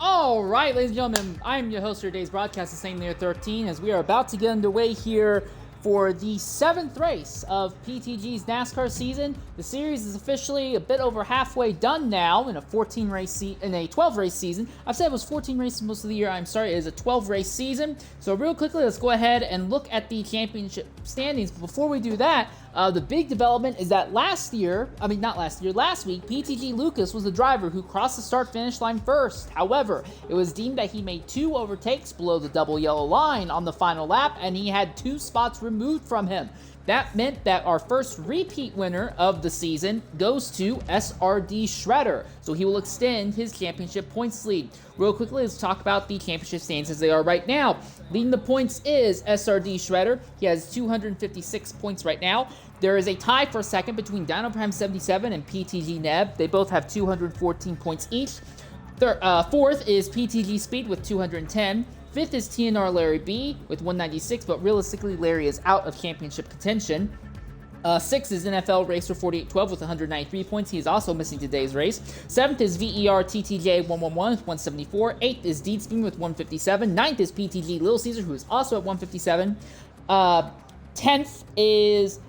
All right, ladies and gentlemen, I'm your host for today's broadcast, the Same Layer 13, as we are about to get underway here for the 7th race of PTG's NASCAR season. The series is officially a bit over halfway done now in a 12-race season. I've said it was 14 races most of the year. I'm sorry, it is a 12-race season. So real quickly, let's go ahead and look at the championship standings. But before we do that, the big development is that last week, PTG Lucas was the driver who crossed the start-finish line first. However, it was deemed that he made 2 overtakes below the double yellow line on the final lap, and he had 2 spots removed from him. That meant that our first repeat winner of the season goes to SRD Shredder, so he will extend his championship points lead. Real quickly, let's talk about the championship standings as they are right now. Leading the points is SRD Shredder. He has 256 points right now. There is a tie for second between Dino Prime 77 and PTG Neb. They both have 214 points each. Fourth is PTG Speed with 210. Fifth is TNR Larry B with 196, but realistically, Larry is out of championship contention. Sixth is NFL Racer 4812 with 193 points. He is also missing today's race. Seventh is VER TTJ 111 with 174. Eighth is Deedspin with 157. Ninth is PTG Little Caesar, who is also at 157. 10th is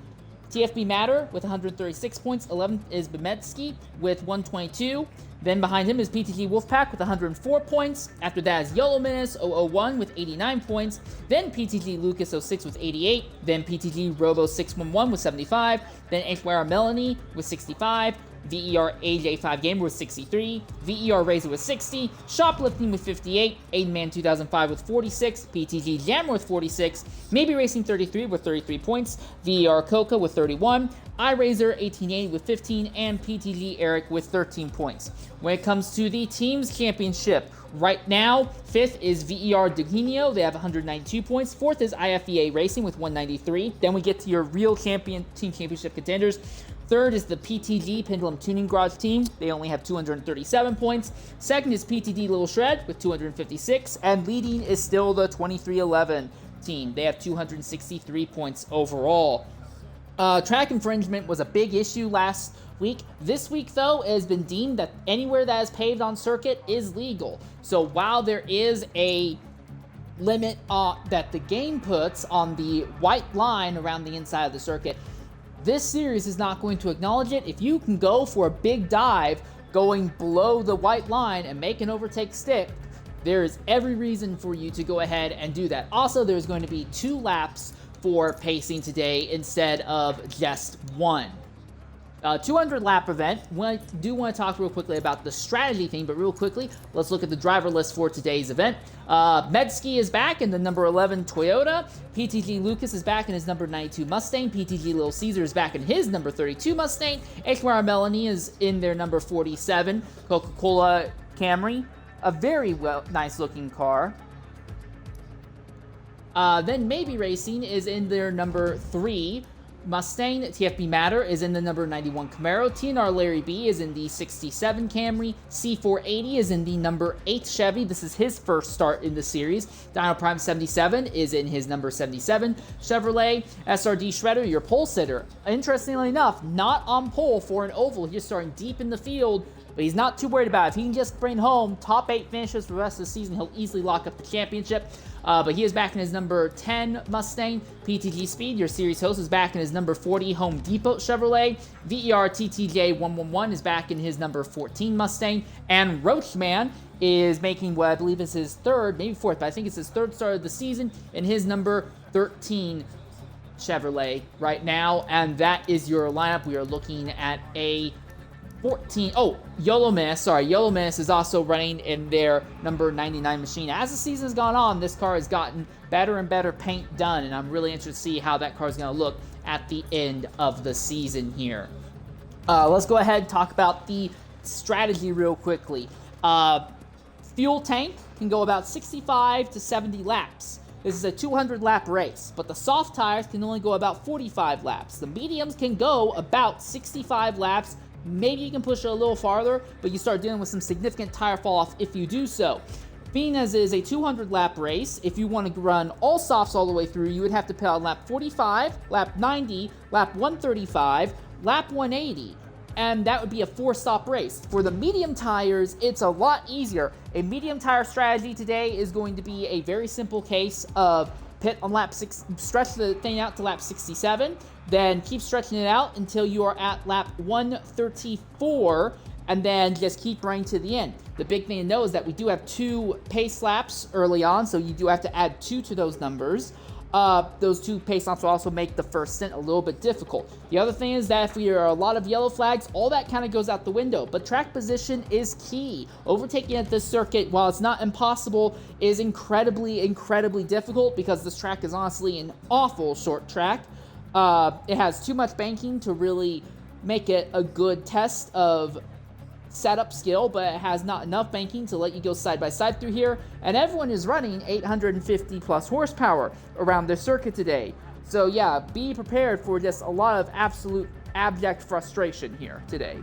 TFB Matter with 136 points. 11th is Bemetsky with 122. Then behind him is PTG Wolfpack with 104 points. After that is Yellow Menace 001 with 89 points. Then PTG Lucas 06 with 88. Then PTG Robo 611 with 75. Then HYR Melanie with 65. VER AJ5 Gamer with 63, VER Razor with 60, Shoplifting with 58, Aidenman 2005 with 46, PTG Jammer with 46, Maybe Racing 33 with 33 points, VER Coca with 31, iRazor 1880 with 15, and PTG Eric with 13 points. When it comes to the Teams Championship, right now, 5th is VER Duginio, they have 192 points. 4th is IFEA Racing with 193. Then we get to your real team championship contenders. 3rd is the PTG Pendulum Tuning Garage team. They only have 237 points. 2nd is PTD Little Shred with 256. And leading is still the 2311 team. They have 263 points overall. Track infringement was a big issue last week. This week, though, it has been deemed that anywhere that is paved on circuit is legal. So while there is a limit that the game puts on the white line around the inside of the circuit, this series is not going to acknowledge it. If you can go for a big dive going below the white line and make an overtake stick, there is every reason for you to go ahead and do that. Also, there's going to be 2 laps for pacing today instead of just 1. 200 lap event. I do want to talk real quickly about the strategy thing, but real quickly, let's look at the driver list for today's event. Medsky is back in the number 11 Toyota. PTG Lucas is back in his number 92 Mustang. PTG Little Caesar is back in his number 32 Mustang. HYR Melanie is in their number 47 Coca-Cola Camry. A very nice looking car. Then Maybe Racing is in their number 3 Mustang. TFB Matter is in the number 91 Camaro. TNR Larry B is in the 67 Camry. C480 is in the number 8 Chevy. This is his first start in the series. Dino Prime 77 is in his number 77 Chevrolet. SRD Shredder, your pole sitter. Interestingly enough, not on pole for an oval. He's starting deep in the field, but he's not too worried about it. If he can just bring home top 8 finishes for the rest of the season, he'll easily lock up the championship. But he is back in his number 10 Mustang. PTG Speed, your series host, is back in his number 40 Home Depot Chevrolet. VER TTJ 111 is back in his number 14 Mustang. And Roachman is making what I believe is his 3rd, maybe 4th, but I think it's his 3rd start of the season in his number 13 Chevrolet right now. And that is your lineup. We are looking at a 14. Oh, Yellow Menace is also running in their number 99 machine. As the season has gone on, this car has gotten better and better paint done, and I'm really interested to see how that car is going to look at the end of the season here. Let's go ahead and talk about the strategy real quickly. Fuel tank can go about 65 to 70 laps. This is a 200 lap race, but the soft tires can only go about 45 laps. The mediums can go about 65 laps. Maybe you can push it a little farther, but you start dealing with some significant tire fall off if you do so. Being as it is a 200 lap race, if you want to run all softs all the way through, you would have to pit on lap 45, lap 90, lap 135, lap 180. and that would be a 4-stop race. For the medium tires, it's a lot easier. A medium tire strategy today is going to be a very simple case of pit on lap 6, stretch the thing out to lap 67, then keep stretching it out until you are at lap 134, and then just keep running to the end. The big thing to know is that we do have 2 pace laps early on, so you do have to add 2 to those numbers. Those 2 pace laps will also make the first stint a little bit difficult. The other thing is that if there are a lot of yellow flags, all that kind of goes out the window. But track position is key. Overtaking at this circuit, while it's not impossible, is incredibly, incredibly difficult because this track is honestly an awful short track. It has too much banking to really make it a good test of setup skill, but it has not enough banking to let you go side by side through here, and everyone is running 850 plus horsepower around this circuit today. So yeah, be prepared for just a lot of absolute abject frustration here today.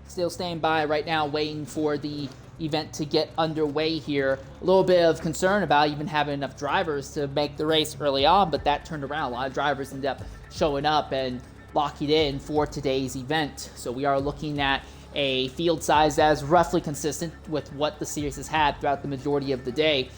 Still staying by right now, waiting for the event to get underway here. A little bit of concern about even having enough drivers to make the race early on, but that turned around. A lot of drivers ended up showing up and locking in for today's event. So we are looking at a field size that is roughly consistent with what the series has had throughout the majority of the day.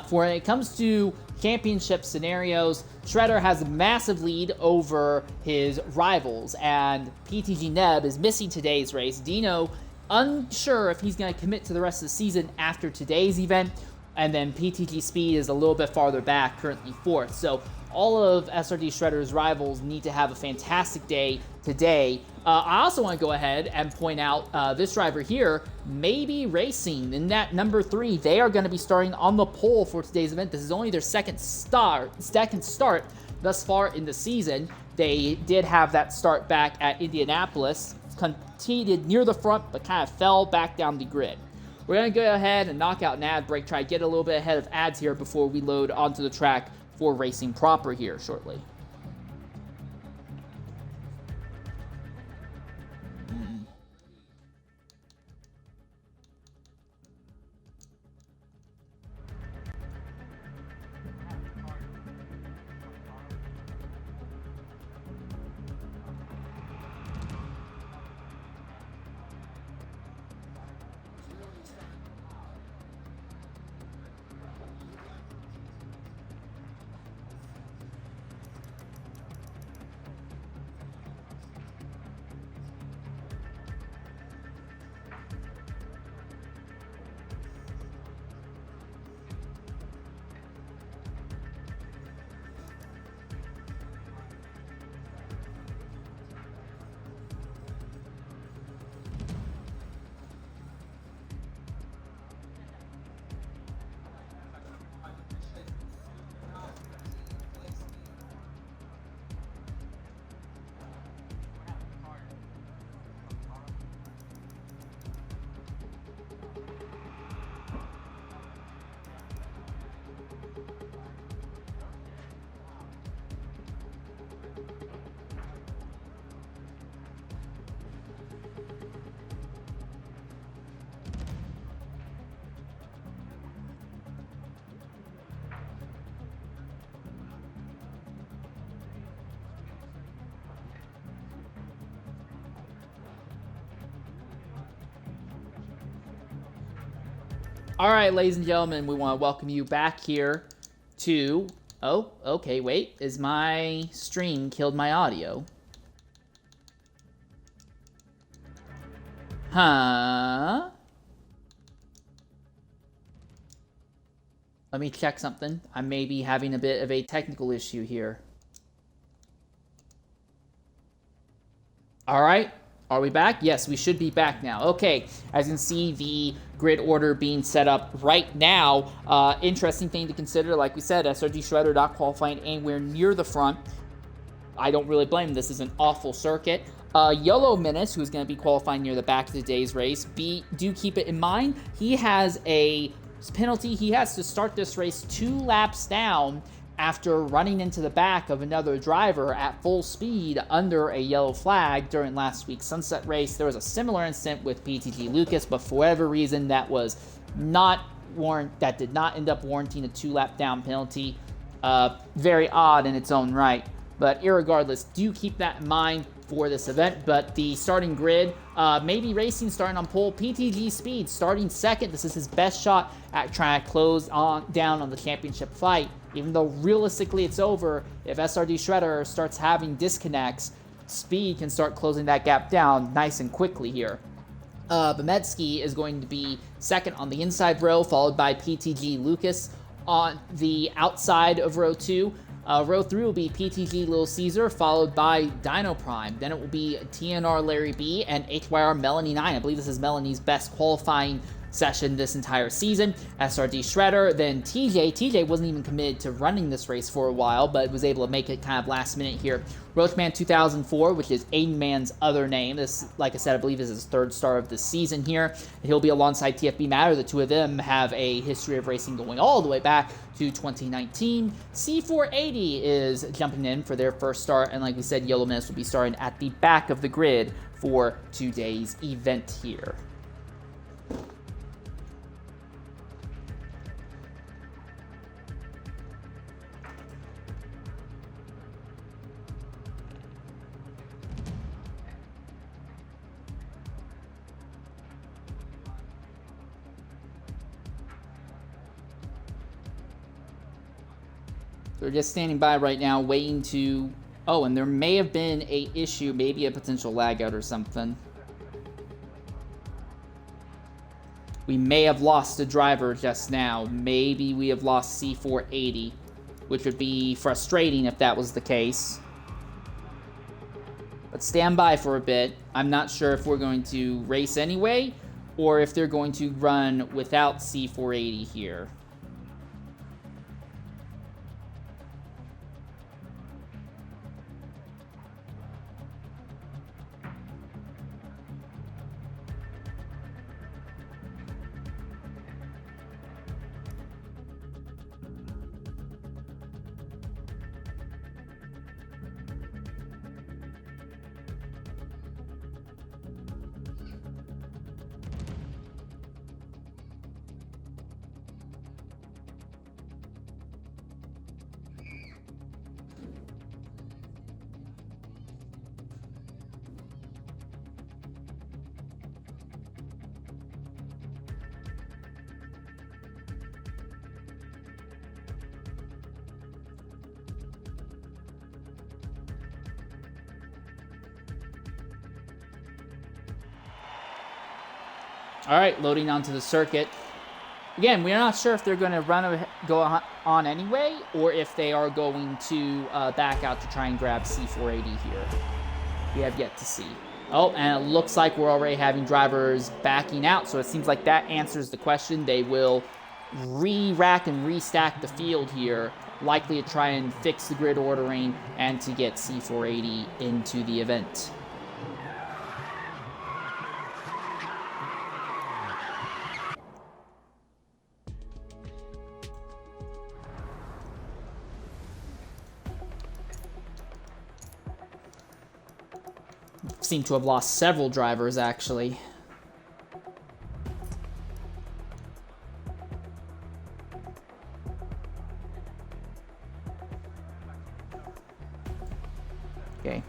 When it comes to championship scenarios, Shredder has a massive lead over his rivals, and PTG Neb is missing today's race. Dino unsure if he's going to commit to the rest of the season after today's event, and then PTG Speed is a little bit farther back, currently 4th. So all of SRD Shredder's rivals need to have a fantastic day today. I also want to go ahead and point out this driver here may be racing in that number 3. They are going to be starting on the pole for today's event. This is only their second start thus far in the season. They did have that start back at Indianapolis, competed near the front, but kind of fell back down the grid. We're going to go ahead and knock out an ad break, try to get a little bit ahead of ads here before we load onto the track for racing proper here shortly. All right, ladies and gentlemen, we want to welcome you back here to... Oh, okay, wait. Is my stream killed my audio? Huh? Let me check something. I may be having a bit of a technical issue here. All right. Are we back? Yes, we should be back now. Okay, as you can see, the grid order being set up right now. Interesting thing to consider, like we said, SRG Shredder not qualifying anywhere near the front. I don't really blame him. This is an awful circuit. Yellow Menace, who's going to be qualifying near the back of today's race, do keep it in mind. He has a penalty. He has to start this race 2 laps down after running into the back of another driver at full speed under a yellow flag during last week's Sunset race. There was a similar incident with PTG Lucas, but for whatever reason that did not end up warranting a 2-lap down penalty. Very odd in its own right, but irregardless, do keep that in mind for this event. But the starting grid, maybe racing starting on pole. PTG Speed starting second. This is his best shot at trying to close down on the championship fight, even though realistically it's over. If SRD Shredder starts having disconnects, Speed can start closing that gap down nice and quickly here. Bemetsky is going to be second on the inside row, followed by PTG Lucas on the outside of row 2. Row 3 will be PTG Little Caesar, followed by Dino Prime. Then it will be TNR Larry B and HYR Melanie 9. I believe this is Melanie's best qualifying session this entire season. SRD Shredder, then TJ. TJ wasn't even committed to running this race for a while, but was able to make it kind of last minute here. Roachman 2004, which is Aiden Man's other name. This, like I said, I believe is his third star of the season here. He'll be alongside TFB Matter. The two of them have a history of racing going all the way back to 2019. C480 is jumping in for their first start, and like we said, Yellow Menace will be starting at the back of the grid for today's event here. They're just standing by right now, waiting to... Oh, and there may have been a issue, maybe a potential lag out or something. We may have lost a driver just now. Maybe we have lost C480, which would be frustrating if that was the case. But stand by for a bit. I'm not sure if we're going to race anyway, or if they're going to run without C480 here. All right, loading onto the circuit. Again, we're not sure if they're going to go on anyway, or if they are going to back out to try and grab C480 here. We have yet to see. Oh, and it looks like we're already having drivers backing out, so it seems like that answers the question. They will re-rack and restack the field here, likely to try and fix the grid ordering and to get C480 into the event. Seem to have lost several drivers, actually. Okay.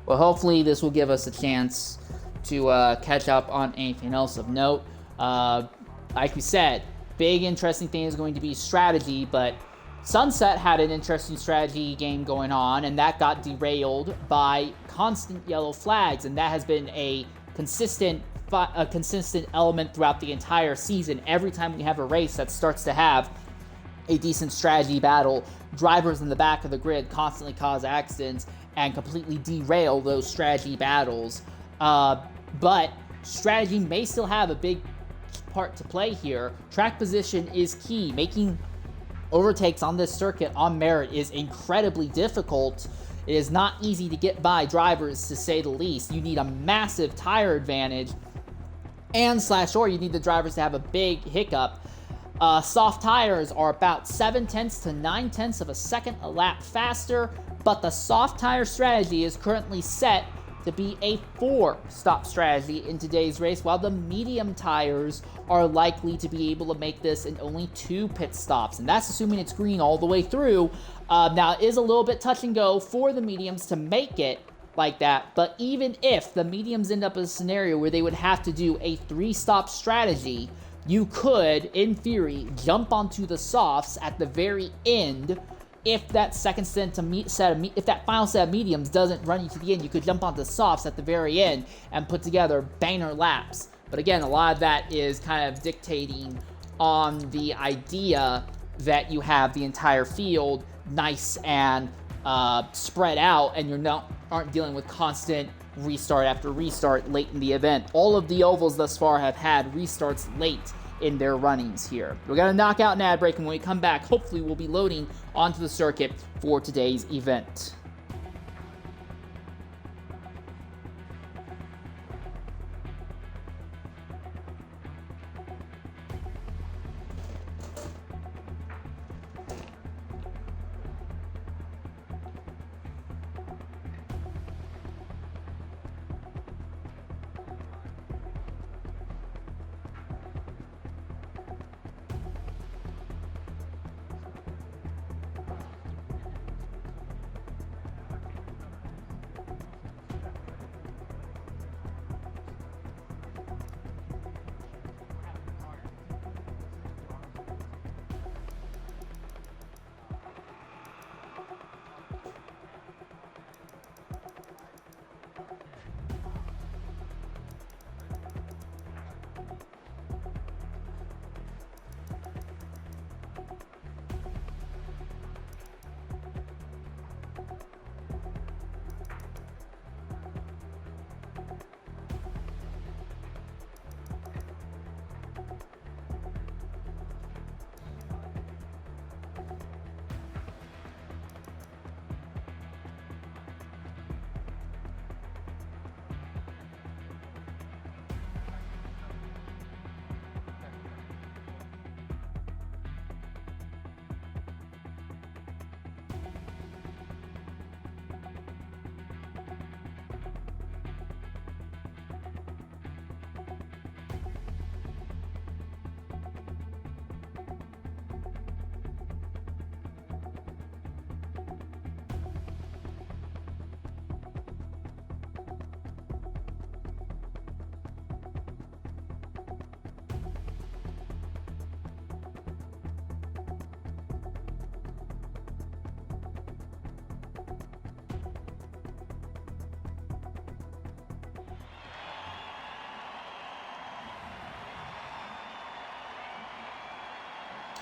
Well, hopefully this will give us a chance to catch up on anything else of note. Like we said, big interesting thing is going to be strategy, but Sunset had an interesting strategy game going on, and that got derailed by constant yellow flags, and that has been a consistent element throughout the entire season. Every time we have a race that starts to have a decent strategy battle, drivers in the back of the grid constantly cause accidents and completely derail those strategy battles. But strategy may still have a big part to play here. Track position is key. Making overtakes on this circuit on merit is incredibly difficult. It is not easy to get by drivers, to say the least. You need a massive tire advantage, and or you need the drivers to have a big hiccup. Soft tires are about 7/10 to 9/10 of a second a lap faster, but the soft tire strategy is currently set to be a 4-stop strategy in today's race, while the medium tires are likely to be able to make this in only 2 pit stops, and that's assuming it's green all the way through. Now, it is a little bit touch and go for the mediums to make it like that, but even if the mediums end up in a scenario where they would have to do a 3-stop strategy, you could, in theory, jump onto the softs at the very end. If that second if that final set of mediums doesn't run you to the end, you could jump onto softs at the very end and put together banger laps. But again, a lot of that is kind of dictating on the idea that you have the entire field nice and spread out, and aren't dealing with constant restart after restart late in the event. All of the ovals thus far have had restarts late in their runnings here. We're going to knock out an ad break, and when we come back, hopefully we'll be loading onto the circuit for today's event.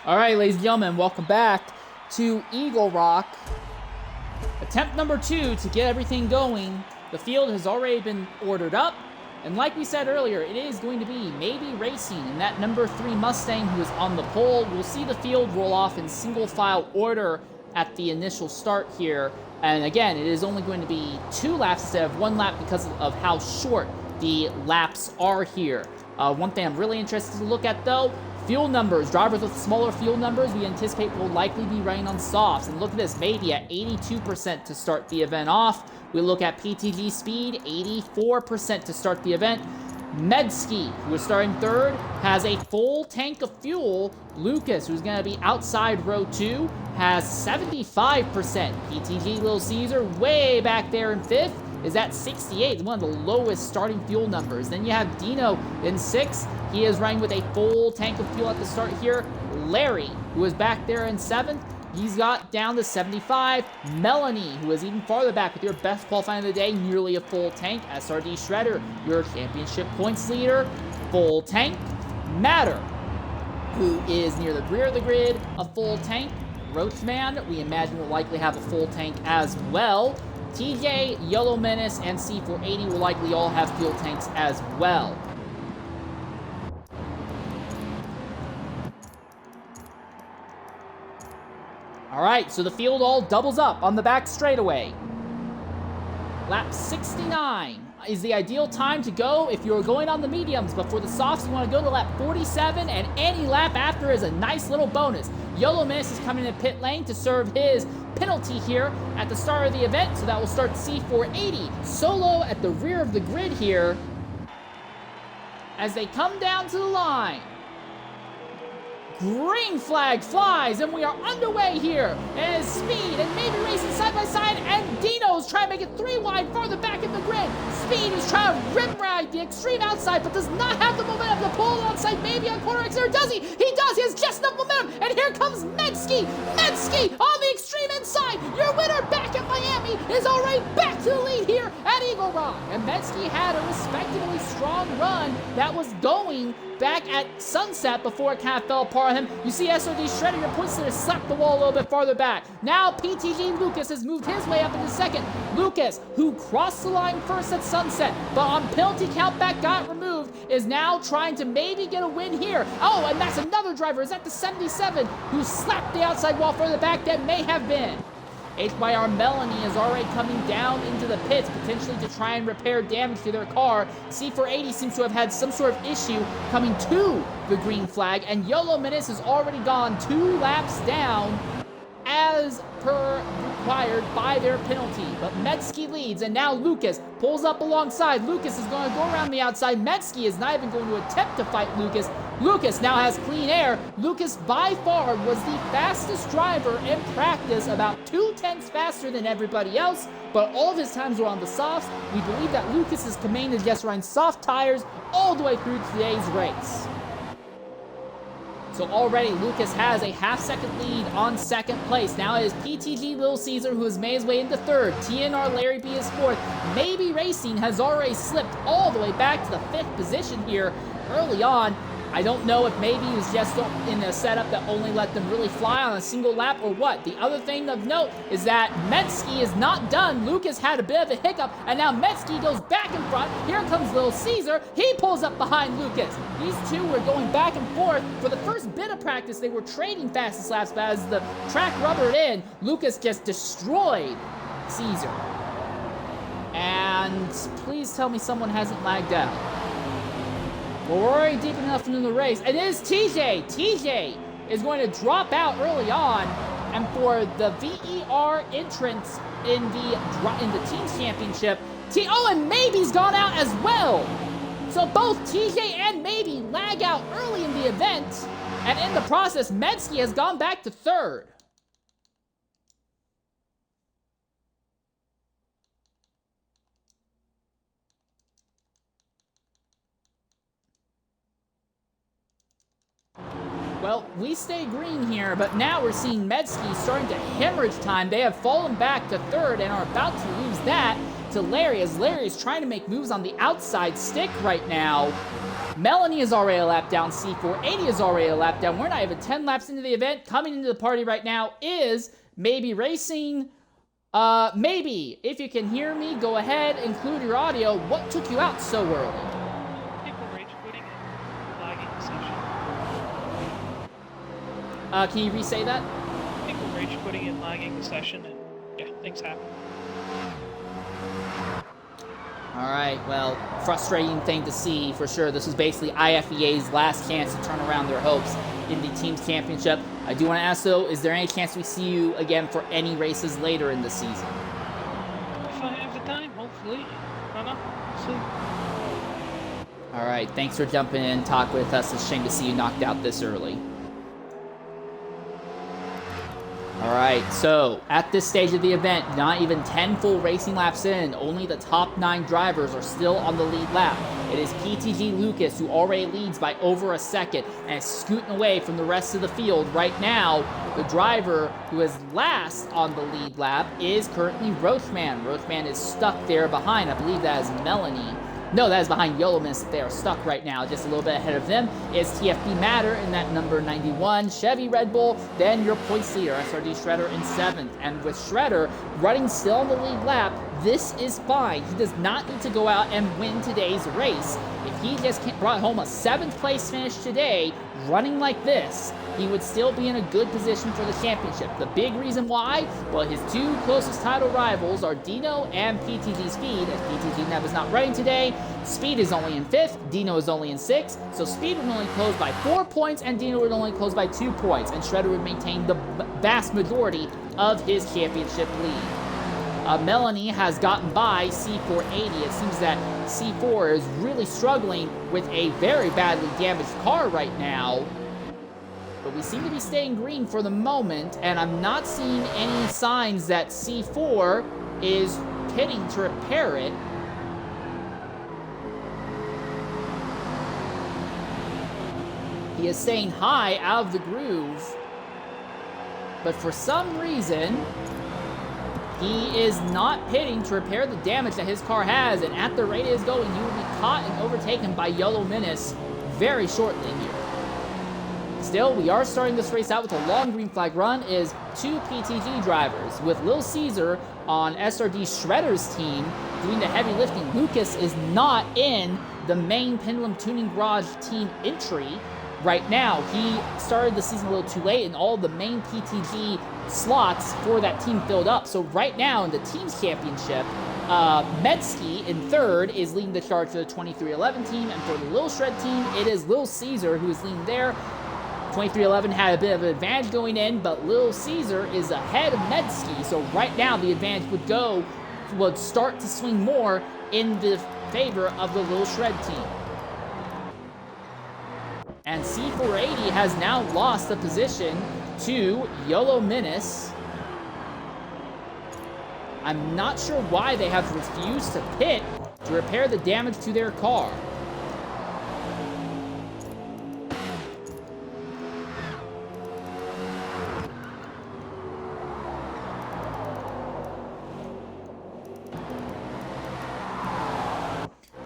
All right, ladies and gentlemen, welcome back to Eagle Rock. Attempt number 2 to get everything going. The field has already been ordered up, and like we said earlier, it is going to be maybe racing in that number 3 Mustang who is on the pole. We'll see the field roll off in single file order at the initial start here. And again, it is only going to be 2 laps instead of 1 lap because of how short the laps are here. One thing I'm really interested to look at, though, fuel numbers. Drivers with smaller fuel numbers we anticipate will likely be running on softs. And look at this, maybe at 82% to start the event off. We look at PTG speed, 84% to start the event. Medski, who is starting 3rd, has a full tank of fuel. Lucas, who's going to be outside row 2, has 75%. PTG Little Caesar, way back there in 5th, is at 68, one of the lowest starting fuel numbers. Then you have Dino in 6th. He is running with a full tank of fuel at the start here. Larry, who is back there in 7th, he's got down to 75. Melanie, who is even farther back with your best qualifying of the day, nearly a full tank. SRD Shredder, your championship points leader, full tank. Matter, who is near the rear of the grid, a full tank. Roachman, we imagine will likely have a full tank as well. TJ, Yellow Menace, and C480 will likely all have fuel tanks as well. All right, so the field all doubles up on the back straightaway. Lap 69. is the ideal time to go if you're going on the mediums, but for the softs, you want to go to lap 47, and any lap after is a nice little bonus. Yellow Miss is coming in pit lane to serve his penalty here at the start of the event, so that will start C480. Solo at the rear of the grid here as they come down to the line. Green flag flies, and we are underway here as Speed and Maybe racing side by side, and Dino's trying to make it 3 wide farther back in the grid. Speed is trying to rim ride the extreme outside, but does not have the momentum to pull alongside Maybe on corner X, or does he? He does, he has just enough momentum, and here comes Metzke! Metzke on the extreme inside! Your winner back at Miami is already back to the lead here at Eagle Rock, and Metzke had a respectably strong run that was going back at Sunset before it kind of fell apart on him. You see SRD Shredder, your points there, slap the wall a little bit farther back. Now PTG Lucas has moved his way up into second. Lucas, who crossed the line first at Sunset, but on penalty count back got removed, is now trying to maybe get a win here. Oh, and that's another driver. Is that the 77 who slapped the outside wall further back? That may have been. HYR Melanie is already coming down into the pits, potentially to try and repair damage to their car. C480 seems to have had some sort of issue coming to the green flag, and Yolo Menace has already gone 2 laps down as per required by their penalty. But Metzke leads, and now Lucas pulls up alongside. Lucas is going to go around the outside. Metzke is not even going to attempt to fight Lucas. Lucas now has clean air. Lucas by far was the fastest driver in practice, about 2/10 faster than everybody else, but all of his times were on the softs. We believe that Lucas is commanded just running soft tires all the way through today's race. So already Lucas has a half-second lead on second place. Now it is PTG Little Caesar who has made his way into third. TNR Larry B is fourth. Maybe Racing has already slipped all the way back to the 5th position here early on. I don't know if maybe he was just in a setup that only let them really fly on a single lap or what. The other thing of note is that Metzke is not done. Lucas had a bit of a hiccup, and now Metzke goes back in front. Here comes Little Caesar. He pulls up behind Lucas. These two were going back and forth. For the first bit of practice, they were trading fastest laps, but as the track rubbered in, Lucas just destroyed Caesar. And please tell me someone hasn't lagged out. Well, we're already deep enough into the race. And it is TJ. TJ is going to drop out early on. And for the VER entrance in the Teams Championship, and Maybe's gone out as well. So both TJ and Maybe lag out early in the event. And in the process, Metzke has gone back to third. Well, we stay green here, but now we're seeing Metzke starting to hemorrhage time. They have fallen back to third and are about to lose that to Larry, as Larry is trying to make moves on the outside stick right now. Melanie is already a lap down. C480 is already a lap down. We're not even 10 laps into the event. Coming into the party right now is Maybe Racing. Maybe, if you can hear me, go ahead, include your audio. What took you out so early? Can you re-say that? I think we're rage quitting and lagging the session, and yeah, things happen. Alright, well, frustrating thing to see for sure. This was basically IFEA's last chance to turn around their hopes in the Teams Championship. I do want to ask though, is there any chance we see you again for any races later in the season? If I have the time, hopefully. I don't know. We'll see. Alright, thanks for jumping in and talking with us. It's a shame to see you knocked out this early. Alright, so at this stage of the event, not even 10 full racing laps in, only the top 9 drivers are still on the lead lap. It is PTG Lucas who already leads by over a second and is scooting away from the rest of the field. Right now, the driver who is last on the lead lap is currently Roachman. Roachman is stuck there behind. I believe that is Melanie. No, that is behind Yellow Miss. They are stuck right now. Just a little bit ahead of them is TFB Matter in that number 91. Chevy Red Bull, then your points leader, SRD Shredder in 7th. And with Shredder running still on the lead lap, this is fine. He does not need to go out and win today's race. If he just brought home a 7th place finish today, running like this, he would still be in a good position for the championship. The big reason why? Well, his 2 closest title rivals are Dino and PTG Speed. As PTG Nev is not running today, Speed is only in 5th, Dino is only in 6th, so Speed would only close by 4 points, and Dino would only close by 2 points, and Shredder would maintain the vast majority of his championship lead. Melanie has gotten by C480. It seems that C4 is really struggling with a very badly damaged car right now. But we seem to be staying green for the moment, and I'm not seeing any signs that C4 is pitting to repair it. He is staying high out of the groove, but for some reason, he is not pitting to repair the damage that his car has, and at the rate it is going, he will be caught and overtaken by Yellow Menace very shortly here. Still, we are starting this race out with a long green flag run. Is 2 PTG drivers, with Lil Caesar on SRD Shredder's team doing the heavy lifting. Lucas is not in the main Pendulum Tuning Garage team entry right now. He started the season a little too late, and all the main PTG slots for that team filled up. So right now in the team's championship, Medsky in 3rd is leading the charge for the 2311 team, and for the Lil Shred team, it is Lil Caesar who is leading there. 2311 had a bit of an advantage going in, but Lil Caesar is ahead of Medsky, so right now the advantage would start to swing more in the favor of the Lil Shred team. And C480 has now lost the position to Yellow Menace. I'm not sure why they have refused to pit to repair the damage to their car.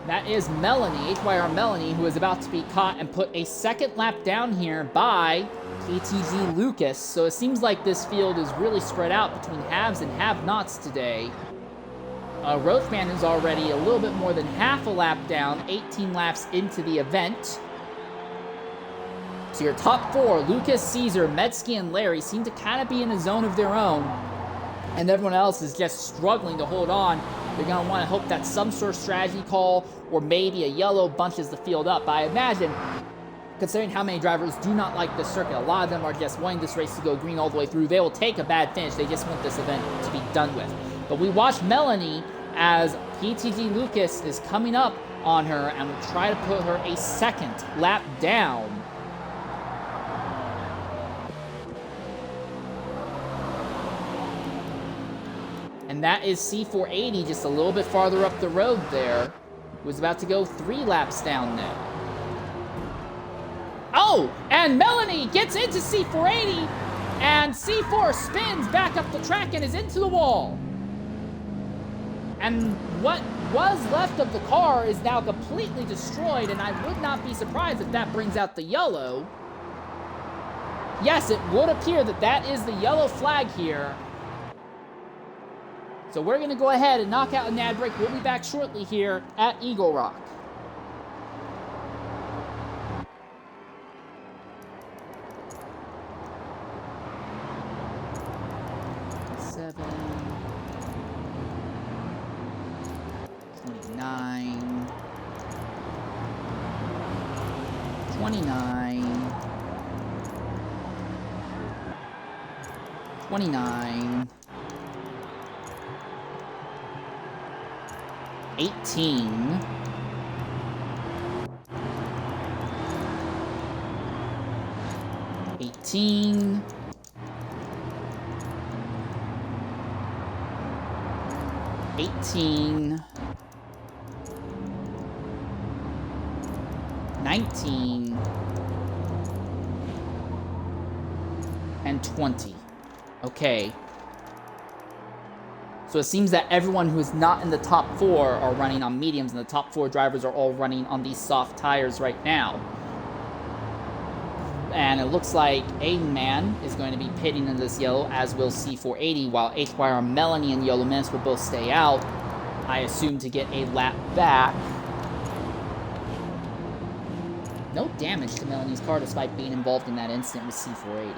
That is Melanie, HYR Melanie, who is about to be caught and put a 2nd lap down here by PTG Lucas. So it seems like this field is really spread out between haves and have-nots today. Rothman is already a little bit more than half a lap down, 18 laps into the event. So your top 4, Lucas, Caesar, Medsky, and Larry, seem to kind of be in a zone of their own. And everyone else is just struggling to hold on. They're going to want to hope that some sort of strategy call or maybe a yellow bunches the field up. But I imagine, considering how many drivers do not like this circuit, a lot of them are just wanting this race to go green all the way through. They will take a bad finish. They just want this event to be done with. But we watch Melanie as PTG Lucas is coming up on her and will try to put her a 2nd lap down. And that is C480 just a little bit farther up the road there. Was about to go 3 laps down now. Oh, and Melanie gets into C480, and C4 spins back up the track and is into the wall. And what was left of the car is now completely destroyed, and I would not be surprised if that brings out the yellow. Yes, it would appear that that is the yellow flag here. So we're going to go ahead and knock out an ad break. We'll be back shortly here at Eagle Rock. Seven, 29, 29, 29, 18, 18, 18, 19, and 20. Okay. So it seems that everyone who is not in the top 4 are running on mediums, and the top 4 drivers are all running on these soft tires right now. And it looks like Aiden Man is going to be pitting in this yellow, as will C480, while HYR Melanie and Yellow Menace will both stay out. I assume, to get a lap back. No damage to Melanie's car despite being involved in that incident with C480.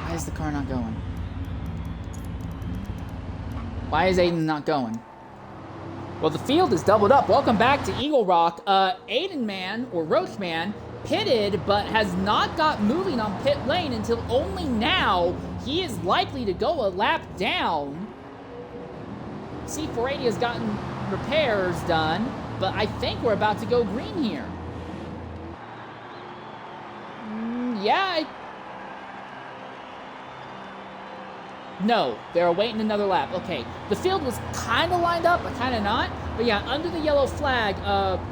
Why is the car not going? Why is Aiden not going? Well, the field is doubled up. Welcome back to Eagle Rock. Aiden Man, or Roach Man, pitted, but has not got moving on pit lane until only now. He is likely to go a lap down. C480 has gotten repairs done, but I think we're about to go green here. Yeah, No, they're waiting another lap. Okay, the field was kind of lined up, but kind of not. But yeah, under the yellow flag,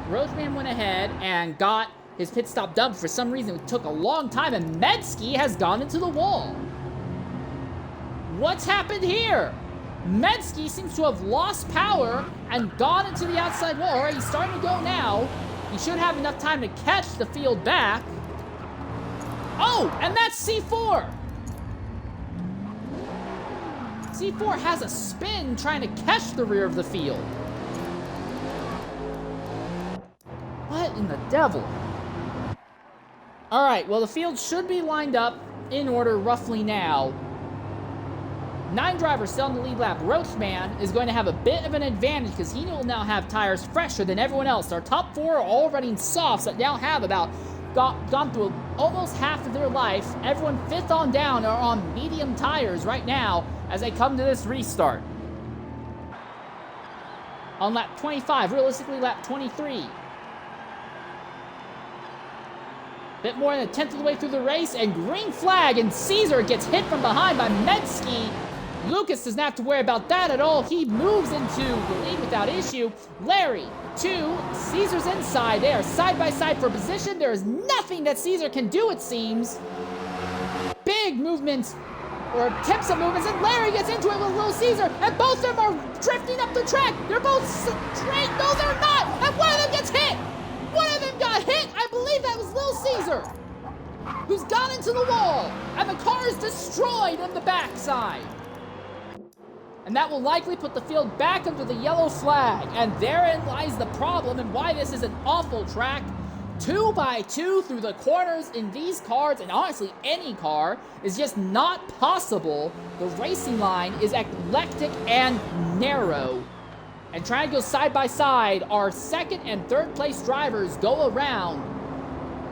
Roseman went ahead and got his pit stop done. For some reason, it took a long time, and Medsky has gone into the wall. What's happened here? Medsky seems to have lost power and gone into the outside wall. All right, he's starting to go now. He should have enough time to catch the field back. Oh, and that's C4. C4 has a spin trying to catch the rear of the field. What in the devil? All right, well, the field should be lined up in order roughly now. 9 drivers still on the lead lap. Roachman is going to have a bit of an advantage because he will now have tires fresher than everyone else. Our top 4 are all running softs that now have about gone through almost half of their life. Everyone 5th on down are on medium tires right now as they come to this restart. On lap 25, realistically lap 23. Bit more than a 10th of the way through the race, and green flag, and Caesar gets hit from behind by Medsky. Lucas doesn't have to worry about that at all. He moves into the lead without issue. Larry, 2, Caesar's inside. They are side by side for position. There is nothing that Caesar can do, it seems. Big movements, or attempts at movements, and Larry gets into it with Little Caesar, and both of them are drifting up the track. They're both straight. No, they're not. And one of them gets hit. One of them got hit. I believe that was Little Caesar, who's gone into the wall, and the car is destroyed in the backside. And that will likely put the field back under the yellow flag. And therein lies the problem and why this is an awful track. 2 by 2 through the corners in these cars, and honestly any car, is just not possible. The racing line is eclectic and narrow. And trying to go side by side, our 2nd and 3rd place drivers go around.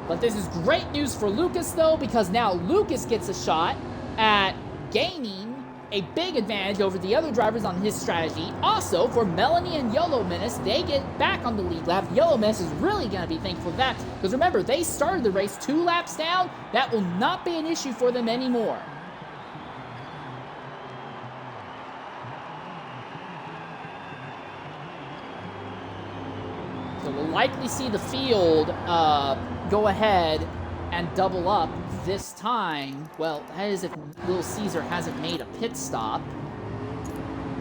But this is great news for Lucas though, because now Lucas gets a shot at gaining a big advantage over the other drivers on his strategy. Also, for Melanie and Yellow Menace, they get back on the lead lap. Yellow Menace is really going to be thankful for that, because remember, they started the race 2 laps down. That will not be an issue for them anymore. So we'll likely see the field go ahead and double up this time. Well, that is if Little Caesar hasn't made a pit stop.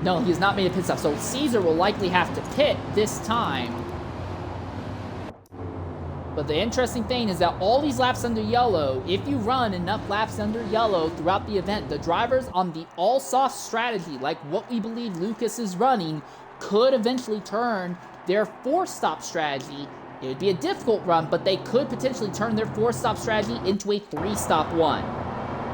No, he has not made a pit stop, so Caesar will likely have to pit this time. But the interesting thing is that all these laps under yellow, if you run enough laps under yellow throughout the event, the drivers on the all-soft strategy, like what we believe Lucas is running, could eventually turn their 4-stop strategy. It would be a difficult run, but they could potentially turn their 4-stop strategy into a 3-stop one.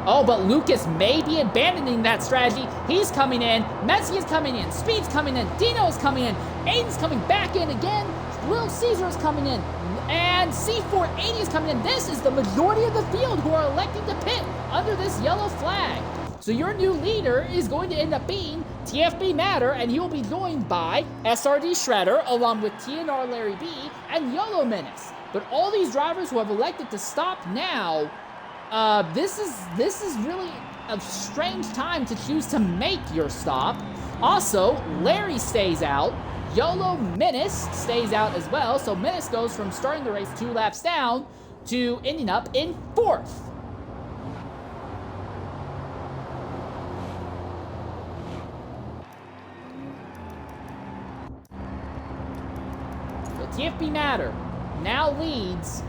Oh, but Lucas may be abandoning that strategy. He's coming in. Medsky is coming in. Speed's coming in. Dino's coming in. Aiden's coming back in again. Little Caesar is coming in. And C480 is coming in. This is the majority of the field who are electing to pit under this yellow flag. So your new leader is going to end up being TFB Matter, and he will be joined by SRD Shredder, along with TNR Larry B, and Yellow Menace. But all these drivers who have elected to stop now, this is really a strange time to choose to make your stop. Also, Larry stays out. Yellow Menace stays out as well, so Menace goes from starting the race 2 laps down to ending up in 4th. TFB Matter now leads.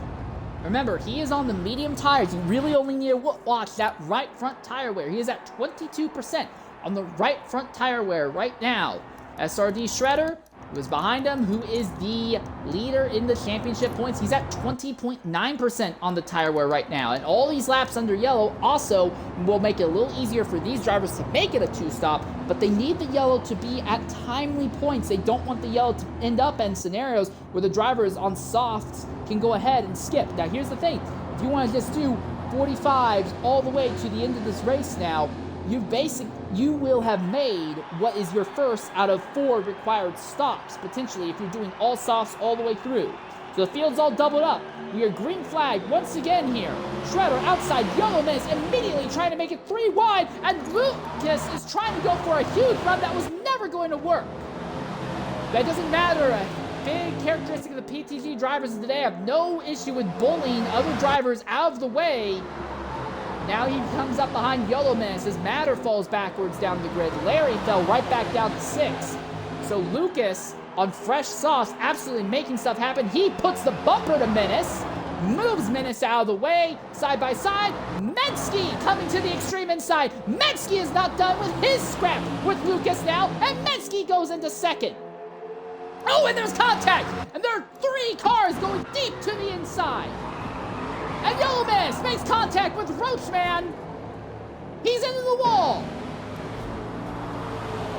Remember, he is on the medium tires. You really only need to watch that right front tire wear. He is at 22% on the right front tire wear right now. SRD Shredder, who is behind him, who is the leader in the championship points. He's at 20.9% on the tire wear right now. And all these laps under yellow also will make it a little easier for these drivers to make it a two-stop, but they need the yellow to be at timely points. They don't want the yellow to end up in scenarios where the drivers on softs can go ahead and skip. Now, here's the thing. If you want to just do 45s all the way to the end of this race now, you will have made what is your first out of 4 required stops, potentially, if you're doing all softs all the way through. So the field's all doubled up. We are green flag once again here. Shredder outside, yellow miss, immediately trying to make it 3 wide, and Lucas is trying to go for a huge run that was never going to work. That doesn't matter. A big characteristic of the PTG drivers of today have no issue with bullying other drivers out of the way. Now he comes up behind Yellow Miss as Matter falls backwards down the grid. Larry fell right back down to 6. So Lucas, on fresh sauce, absolutely making stuff happen. He puts the bumper to Menace, moves Menace out of the way, side by side. Mensky coming to the extreme inside. Mensky is not done with his scrap with Lucas now, and Mensky goes into second. Oh, and there's contact! And there are 3 cars going deep to the inside. And Yellow Miss makes contact with Roachman. He's into the wall.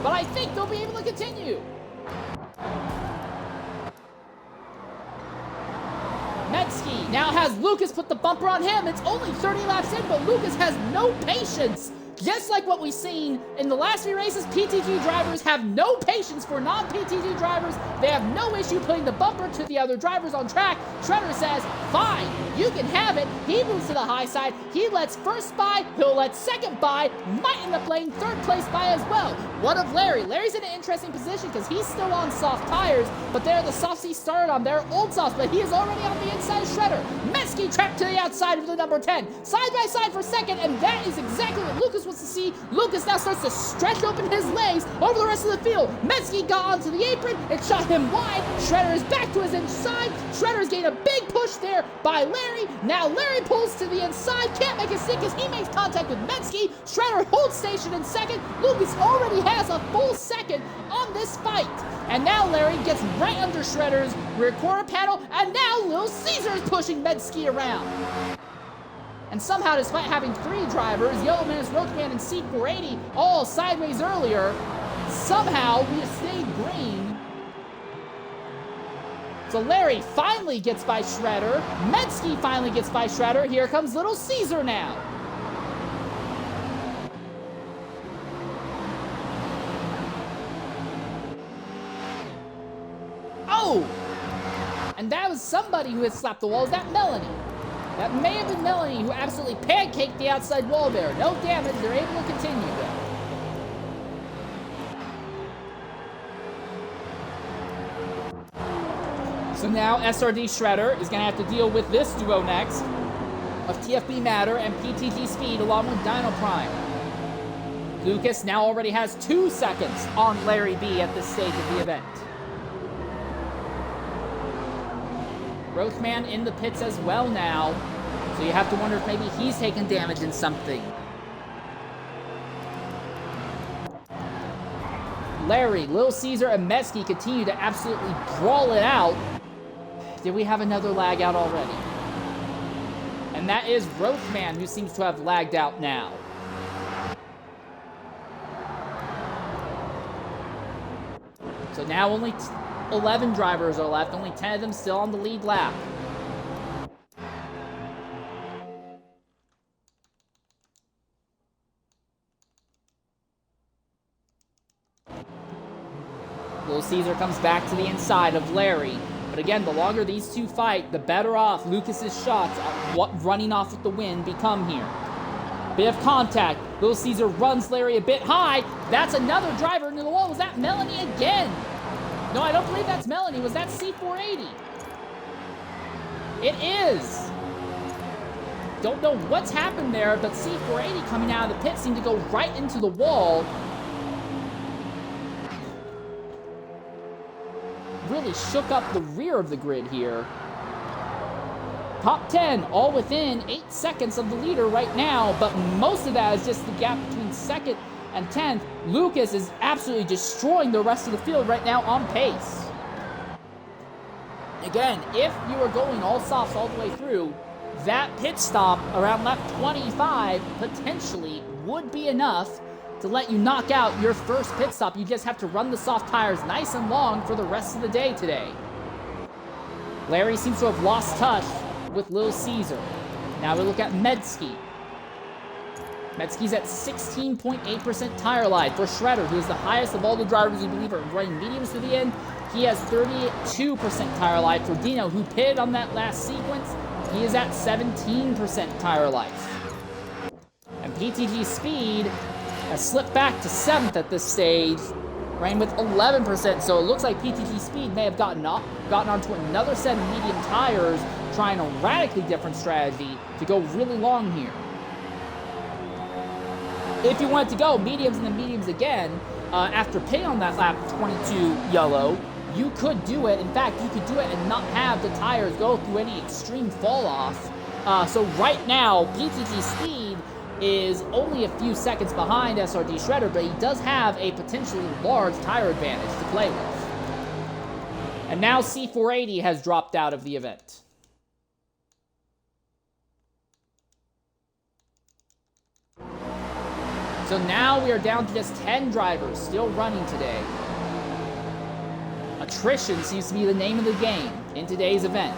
But I think they'll be able to continue. Metsky now has Lucas put the bumper on him. It's only 30 laps in, but Lucas has no patience. Just like what we've seen in the last few races, PTG drivers have no patience for non-PTG drivers. They have no issue putting the bumper to the other drivers on track. Shredder says, fine, you can have it. He moves to the high side. He lets first by, he'll let second by, might end up letting third place by as well. What of Larry? Larry's in an interesting position because he's still on soft tires, but they're the softs he started on. They're old softs, but he is already on the inside of Shredder. Metsky trapped to the outside of the number 10. Side by side for second, and that is exactly what Lucas wants to see. Lucas now starts to stretch open his legs over the rest of the field. Metsky got onto the apron. It shot him wide. Shredder is back to his inside. Shredder's getting a big push there by Larry. Now Larry pulls to the inside. Can't make a stick as he makes contact with Metsky. Shredder holds station in second. Lucas already has a full second on this fight. And now Larry gets right under Shredder's rear quarter panel. And now Lil Caesar is pushing Metsky around. And somehow, despite having 3 drivers, Yellowman, Roachman, and C480 all sideways earlier, somehow we have stayed green. So Larry finally gets by Shredder. Metsky finally gets by Shredder. Here comes Little Caesar now. Oh! And that was somebody who had slapped the wall. Is that Melanie? That may have been Melanie who absolutely pancaked the outside wall there. No damage. They're able to continue though. So now SRD Shredder is going to have to deal with this duo next of TFB Matter and PTG Speed along with Dino Prime. Lucas now already has 2 seconds on Larry B at this stage of the event. Roachman in the pits as well now, so you have to wonder if maybe he's taking damage in something. Larry, Lil Caesar, and Metsky continue to absolutely brawl it out. Did we have another lag out already? And that is Roachman who seems to have lagged out now. So now only 11 drivers are left, only 10 of them still on the lead lap. Little Caesar comes back to the inside of Larry. But again, the longer these two fight, the better off Lucas's shots at running off with the win become here. Bit of contact. Little Caesar runs Larry a bit high. That's another driver into the wall. Was that Melanie again? No, I don't believe that's Melanie. Was that C480? It is. Don't know what's happened there, but C480 coming out of the pit seemed to go right into the wall. Really really shook up the rear of the grid here. Top 10, all within 8 seconds of the leader right now, but most of that is just the gap between 2nd and 10th. Lucas is absolutely destroying the rest of the field right now on pace. Again, if you are going all softs all the way through, that pit stop around lap 25 potentially would be enough to let you knock out your first pit stop. You just have to run the soft tires nice and long for the rest of the day today. Larry seems to have lost touch with Little Caesar. Now we look at Medski. Medski's at 16.8% tire life. For Shredder, who is the highest of all the drivers we believe are running mediums to the end, he has 32% tire life. For Dino, who pitted on that last sequence, he is at 17% tire life. And PTG Speed has slipped back to 7th at this stage, running with 11%. So it looks like PTG Speed may have gotten onto another set of medium tires, trying a radically different strategy to go really long here. If you wanted to go mediums and then mediums again, after pitting on that lap 22 yellow, you could do it. In fact, you could do it and not have the tires go through any extreme fall off. So right now, PTG Speed is only a few seconds behind SRD Shredder, but he does have a potentially large tire advantage to play with. And now C480 has dropped out of the event. So now we are down to just 10 drivers still running today. Attrition seems to be the name of the game in today's event.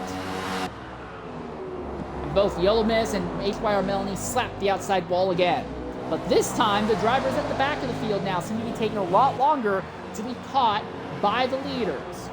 And both Yellow Miss and HYR Melanie slapped the outside wall again. But this time, the drivers at the back of the field now seem to be taking a lot longer to be caught by the leaders.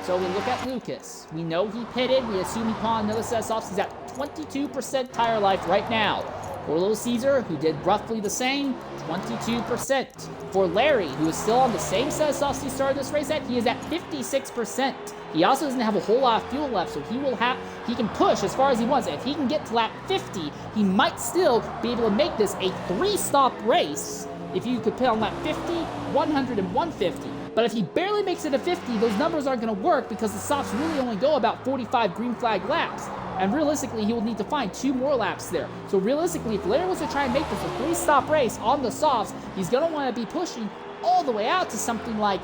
So we look at Lucas. We know he pitted. We assume he put on another set of softs. He's at 22% tire life right now. For Little Caesar, who did roughly the same, 22%. For Larry, who is still on the same set of softs he started this race at, he is at 56%. He also doesn't have a whole lot of fuel left, so he can push as far as he wants. If he can get to lap 50, he might still be able to make this a 3-stop race if you could pit on lap 50, 100, and 150. But if he barely makes it to 50, those numbers aren't going to work because the softs really only go about 45 green flag laps. And realistically, he will need to find 2 more laps there. So realistically, if Larry was to try and make this a 3-stop race on the softs, he's going to want to be pushing all the way out to something like,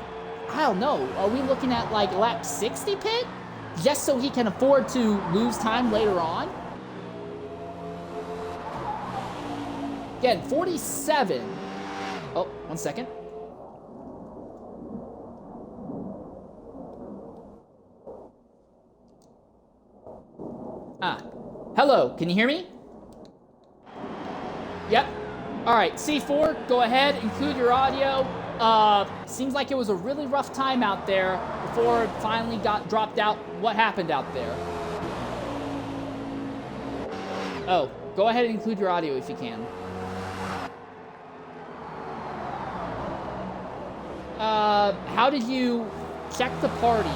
I don't know, are we looking at like lap 60 pit? Just so he can afford to lose time later on? Again, 47. Oh, 1 second. Hello, can you hear me? Yep. All right, C4, go ahead, include your audio. Seems like it was a really rough time out there before it finally got dropped out. What happened out there? Oh, go ahead and include your audio if you can. How did you check the party,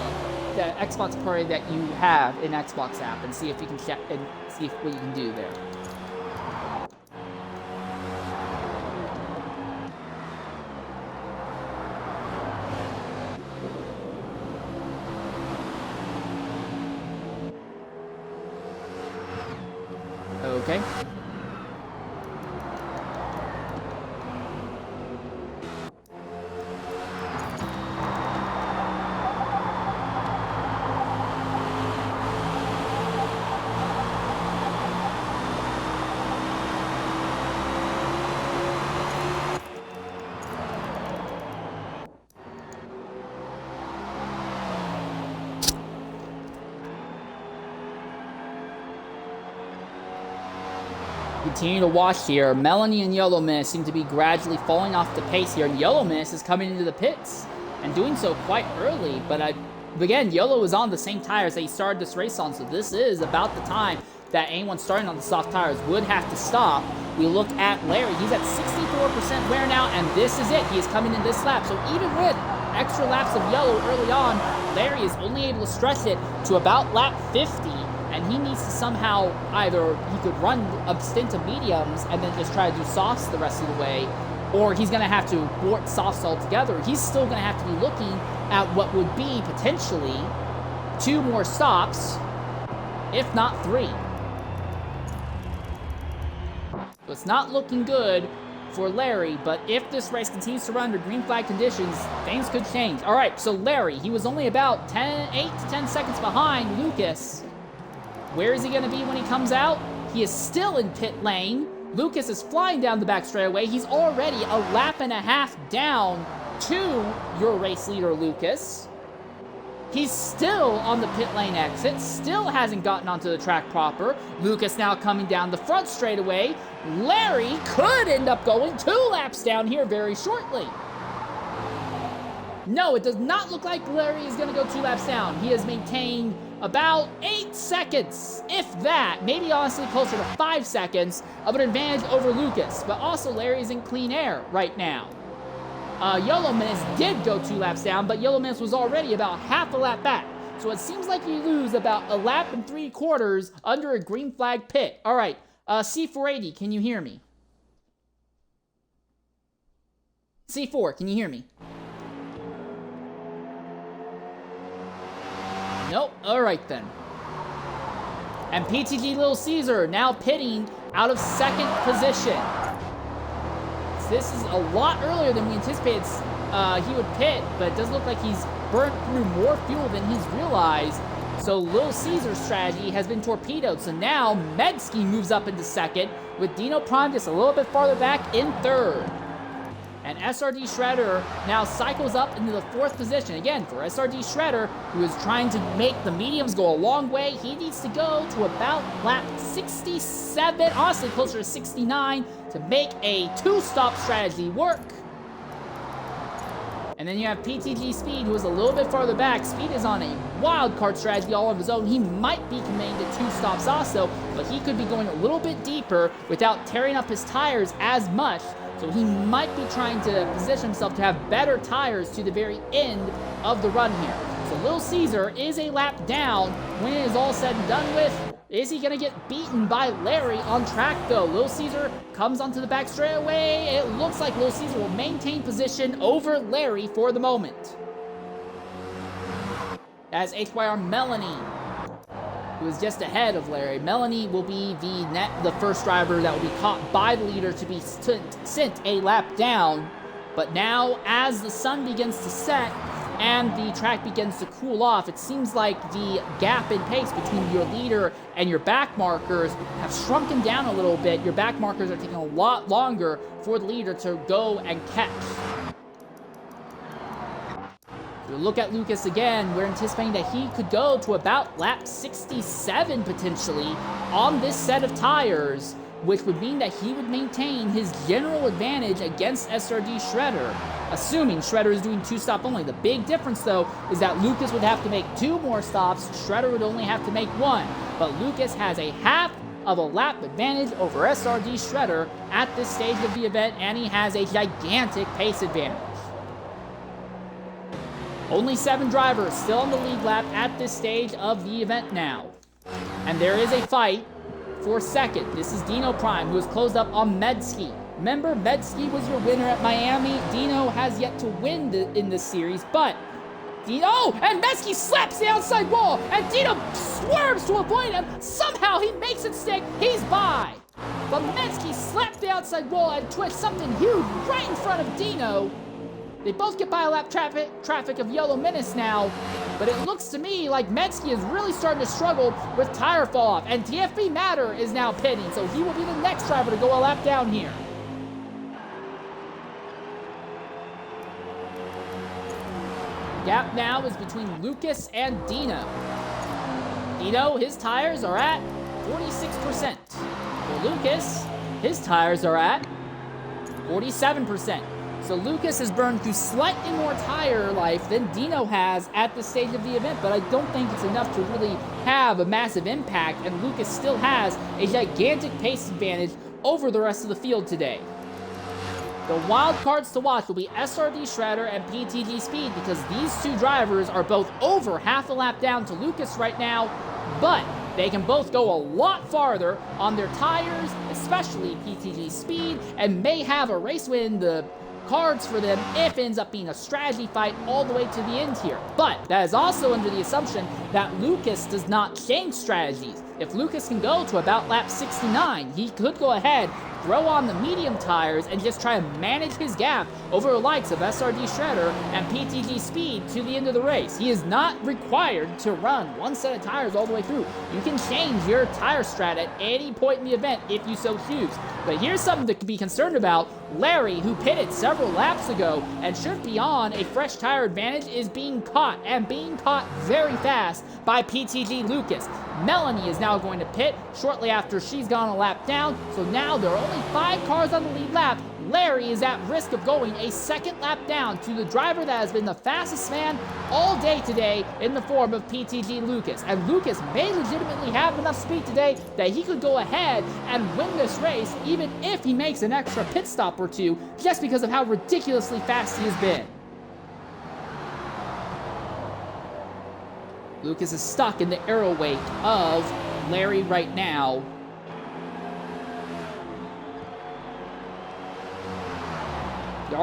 the Xbox party that you have in Xbox app, and see if you can check and see what you can do there? Okay. Continue to watch here. Melanie and Yellow Miss seem to be gradually falling off the pace here, and Yellow Miss is coming into the pits and doing so quite early. But again, Yellow is on the same tires that he started this race on, so this is about the time that anyone starting on the soft tires would have to stop. We look at Larry. He's at 64% wear now, and this is it. He is coming in this lap. So even with extra laps of Yellow early on, Larry is only able to stretch it to about lap 50. And he needs to somehow either he could run a stint of mediums and then just try to do softs the rest of the way, or he's going to have to abort softs altogether. He's still going to have to be looking at what would be potentially 2 more stops, if not 3. So it's not looking good for Larry, but if this race continues to run under green flag conditions, things could change. All right, so Larry, he was only about 8 to 10 seconds behind Lucas. Where is he going to be when he comes out? He is still in pit lane. Lucas is flying down the back straightaway. He's already a lap and a half down to your race leader, Lucas. He's still on the pit lane exit, still hasn't gotten onto the track proper. Lucas now coming down the front straightaway. Larry could end up going 2 laps down here very shortly. No, it does not look like Larry is going to go 2 laps down. He has maintained about 8 seconds, if that, maybe honestly closer to 5 seconds of an advantage over Lucas. But also Larry is in clean air right now. Yellow Menace did go 2 laps down, but Yellow Menace was already about half a lap back. So it seems like you lose about a lap and 3/4 under a green flag pit. All right, C480, can you hear me? C4, can you hear me? Nope, all right then. And PTG Little Caesar now pitting out of 2nd position. This is a lot earlier than we anticipated he would pit, but it does look like he's burnt through more fuel than he's realized. So Little Caesar's strategy has been torpedoed. So now Medsky moves up into 2nd, with Dino Prime just a little bit farther back in 3rd. And SRD Shredder now cycles up into the 4th position. Again, for SRD Shredder, who is trying to make the mediums go a long way, he needs to go to about lap 67, honestly closer to 69, to make a 2-stop strategy work. And then you have PTG Speed, who is a little bit farther back. Speed is on a wild card strategy all on his own. He might be committing to 2 stops also, but he could be going a little bit deeper without tearing up his tires as much. So he might be trying to position himself to have better tires to the very end of the run here. So Little Caesar is a lap down when it is all said and done with. Is he going to get beaten by Larry on track, though? Little Caesar comes onto the back straightaway. It looks like Little Caesar will maintain position over Larry for the moment. As HYR Melanie, who is just ahead of Larry. Melanie will be the first driver that will be caught by the leader to be sent a lap down. But now, as the sun begins to set and the track begins to cool off, it seems like the gap in pace between your leader and your back markers have shrunken down a little bit. Your back markers are taking a lot longer for the leader to go and catch. If you look at Lucas again, we're anticipating that he could go to about lap 67 potentially on this set of tires, which would mean that he would maintain his general advantage against SRD Shredder, assuming Shredder is doing 2 stop only. The big difference though is that Lucas would have to make 2 more stops, Shredder would only have to make 1, but Lucas has a half of a lap advantage over SRD Shredder at this stage of the event, and he has a gigantic pace advantage. Only 7 drivers still on the lead lap at this stage of the event now. And there is a fight for 2nd. This is Dino Prime, who has closed up on Medsky. Remember, Medsky was your winner at Miami. Dino has yet to win in this series, but Dino, and Medsky slaps the outside wall, and Dino swerves to avoid him. Somehow he makes it stick. He's by. But Medsky slapped the outside wall and twists something huge right in front of Dino. They both get by a lap traffic of Yellow Menace now, but it looks to me like Medsky is really starting to struggle with tire fall off, and TFB Matter is now pitting, so he will be the next driver to go a lap down here. The gap now is between Lucas and Dino. Dino, his tires are at 46%. For Lucas, his tires are at 47%. So Lucas has burned through slightly more tire life than Dino has at this stage of the event, but I don't think it's enough to really have a massive impact, and Lucas still has a gigantic pace advantage over the rest of the field today. The wild cards to watch will be SRD Shredder and PTG Speed, because these 2 drivers are both over half a lap down to Lucas right now, but They can both go a lot farther on their tires, especially PTG Speed, and may have a race win the cards for them if it ends up being a strategy fight all the way to the end here. But that is also under the assumption that Lucas does not change strategies. If Lucas can go to about lap 69, he could go ahead, throw on the medium tires, and just try and manage his gap over the likes of SRD Shredder and PTG Speed to the end of the race. He is not required to run one set of tires all the way through. You can change your tire strat at any point in the event if you so choose. But here's something to be concerned about. Larry, who pitted several laps ago and should be on a fresh tire advantage, is being caught, and being caught very fast by PTG Lucas. Melanie is now going to pit shortly after she's gone a lap down, so now there are only 5 cars on the lead lap. Larry is at risk of going a second lap down to the driver that has been the fastest man all day today in the form of PTG Lucas. And Lucas may legitimately have enough speed today that he could go ahead and win this race, even if he makes an extra pit stop or two, just because of how ridiculously fast he has been. Lucas is stuck in the arrow wake of Larry right now. There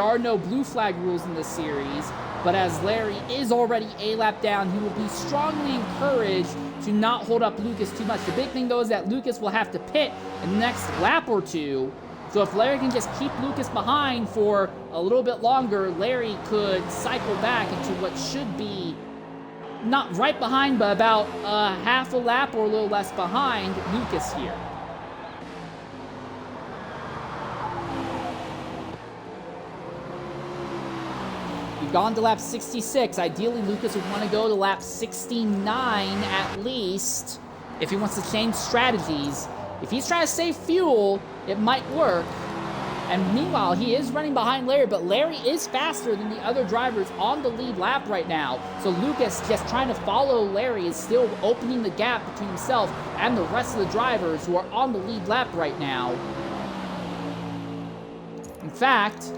are no blue flag rules in this series, but as Larry is already a lap down, he will be strongly encouraged to not hold up Lucas too much. The big thing, though, is that Lucas will have to pit in the next lap or two. So if Larry can just keep Lucas behind for a little bit longer, Larry could cycle back into what should be not right behind, but about half a lap or a little less behind Lucas here. We've gone to lap 66. Ideally, Lucas would want to go to lap 69 at least if he wants to change strategies. If he's trying to save fuel, it might work. And meanwhile, he is running behind Larry, but Larry is faster than the other drivers on the lead lap right now. So Lucas, just trying to follow Larry, is still opening the gap between himself and the rest of the drivers who are on the lead lap right now. In fact,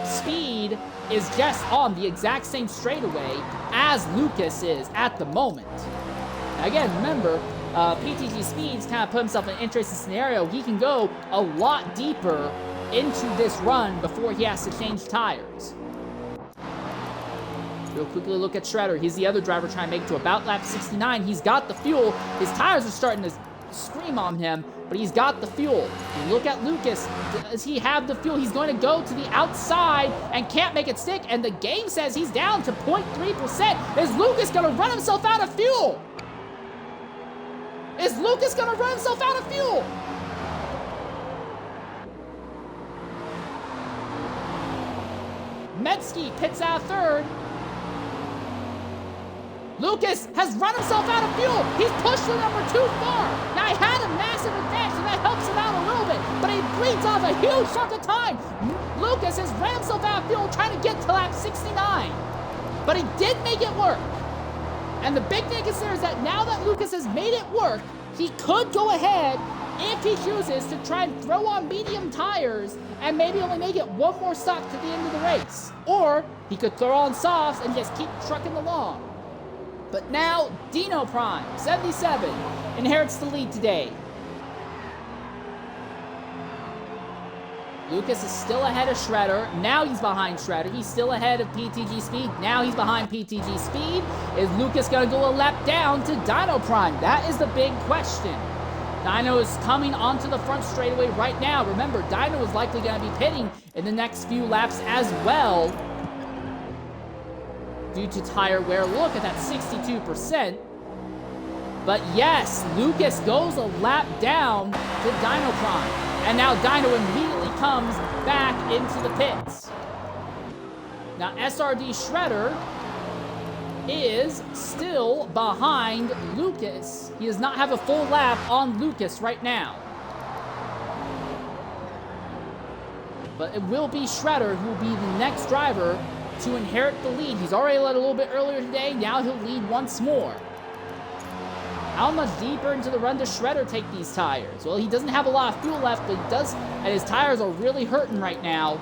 Speed is just on the exact same straightaway as Lucas is at the moment. Again, remember, PTG Speed's kind of put himself in an interesting scenario. He can go a lot deeper into this run before he has to change tires. Real quickly look at Shredder. He's the other driver trying to make it to about lap 69. He's got the fuel. His tires are starting to scream on him, but he's got the fuel. And look at Lucas. Does he have the fuel? He's going to go to the outside and can't make it stick, and the game says he's down to 0.3%. Is Lucas going to run himself out of fuel? Is Lucas going to run himself out of fuel? Metzke pits out third. Lucas has run himself out of fuel. He's pushed the number too far. Now, he had a massive advantage, and that helps him out a little bit, but he bleeds off a huge chunk of time. Lucas has ran himself out of fuel trying to get to lap 69, but he did make it work. And the big thing to consider is that now that Lucas has made it work, he could go ahead, if he chooses, to try and throw on medium tires and maybe only make it one more stop to the end of the race. Or he could throw on softs and just keep trucking along. But now, Dino Prime, 77, inherits the lead today. Lucas is still ahead of Shredder. Now he's behind Shredder. He's still ahead of PTG Speed. Now he's behind PTG Speed. Is Lucas going to go a lap down to Dino Prime? That is the big question. Dino is coming onto the front straightaway right now. Remember, Dino is likely going to be pitting in the next few laps as well due to tire wear. Look at that 62%. But yes, Lucas goes a lap down to Dino Prime. And now Dino immediately comes back into the pits. Now SRD Shredder is still behind Lucas. He does not have a full lap on Lucas right now. But it will be Shredder who will be the next driver to inherit the lead. He's already led a little bit earlier today. Now he'll lead once more. How much deeper into the run does Shredder take these tires? Well, he doesn't have a lot of fuel left, but he does, and his tires are really hurting right now.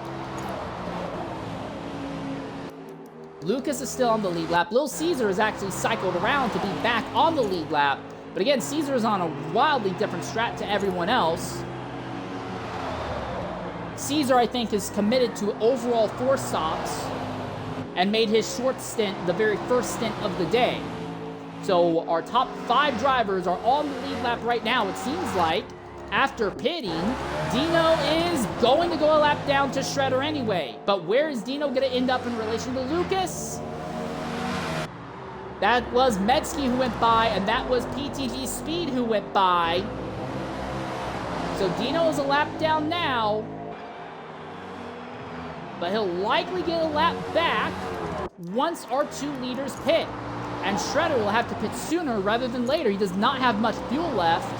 Lucas is still on the lead lap. Little Caesar is actually cycled around to be back on the lead lap. But again, Caesar is on a wildly different strat to everyone else. Caesar, I think, is committed to overall 4 stops and made his short stint the very first stint of the day. So our top 5 drivers are on the lead lap right now, it seems like. After pitting, Dino is going to go a lap down to Shredder anyway. But where is Dino going to end up in relation to Lucas? That was Medsky who went by, and that was PTG Speed who went by. So Dino is a lap down now. But he'll likely get a lap back once our 2 leaders pit. And Shredder will have to pit sooner rather than later. He does not have much fuel left.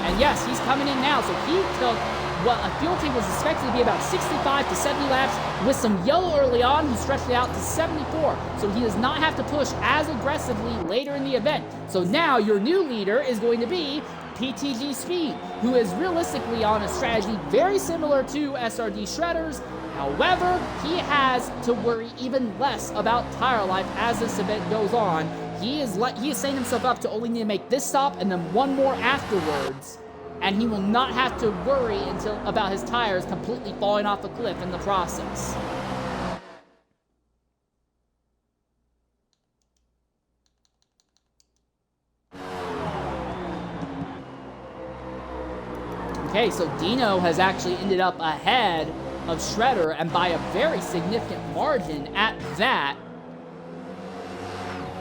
And yes, he's coming in now. So he took what a fuel tank was expected to be about 65 to 70 laps. With some yellow early on, he stretched it out to 74. So he does not have to push as aggressively later in the event. So now your new leader is going to be PTG Speed, who is realistically on a strategy very similar to SRD Shredder's. However, he has to worry even less about tire life as this event goes on. He is setting himself up to only need to make this stop and then one more afterwards, and he will not have to worry about his tires completely falling off a cliff in the process. Okay, so Dino has actually ended up ahead of Shredder, and by a very significant margin at that.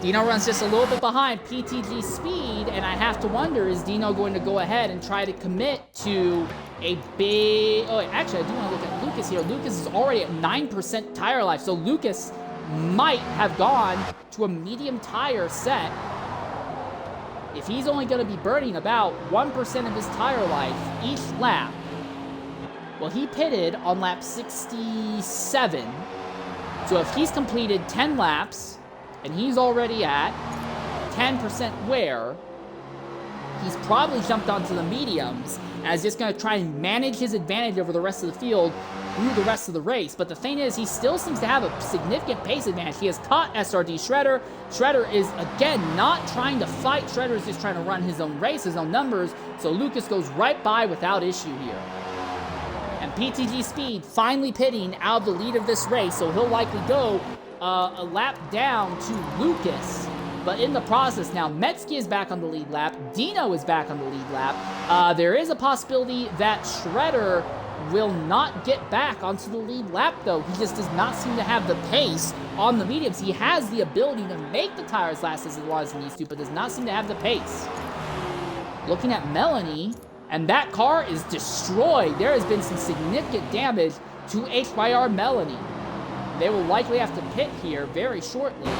Dino runs just a little bit behind PTG Speed, and I have to wonder, is Dino going to go ahead and try to commit to a big... Oh, actually, I do want to look at Lucas here. Lucas is already at 9% tire life, so Lucas might have gone to a medium tire set if he's only going to be burning about 1% of his tire life each lap. Well, he pitted on lap 67, so if he's completed 10 laps, and he's already at 10% wear, he's probably jumped onto the mediums as just going to try and manage his advantage over the rest of the field through the rest of the race. But the thing is, he still seems to have a significant pace advantage. He has caught SRD Shredder. Shredder is, again, not trying to fight. Shredder is just trying to run his own race, his own numbers, so Lucas goes right by without issue here. And PTG Speed finally pitting out of the lead of this race, so he'll likely go a lap down to Lucas. But in the process now, Medsky is back on the lead lap. Dino is back on the lead lap. There is a possibility that Shredder will not get back onto the lead lap, though. He just does not seem to have the pace on the mediums. He has the ability to make the tires last as long as he needs to, but does not seem to have the pace. Looking at Melanie, and that car is destroyed. There has been some significant damage to HYR Melanie. They will likely have to pit here very shortly.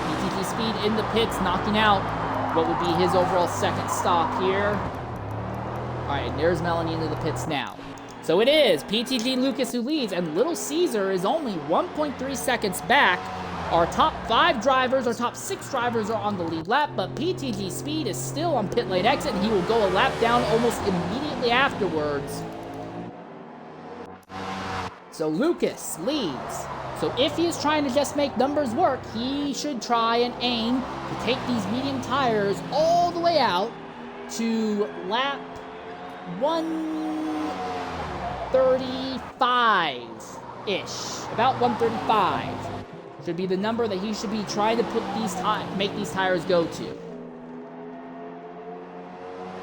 PTG Speed in the pits, knocking out what would be his overall second stop here. All right, there's Melanie into the pits now. So it is PTG Lucas who leads, and Little Caesar is only 1.3 seconds back. Our top 5 drivers, our top 6 drivers are on the lead lap, but PTG Speed is still on pit lane exit, and he will go a lap down almost immediately afterwards. So Lucas leads. So if he is trying to just make numbers work, he should try and aim to take these medium tires all the way out to lap 135-ish. About 135 should be the number that he should be trying to put make these tires go to.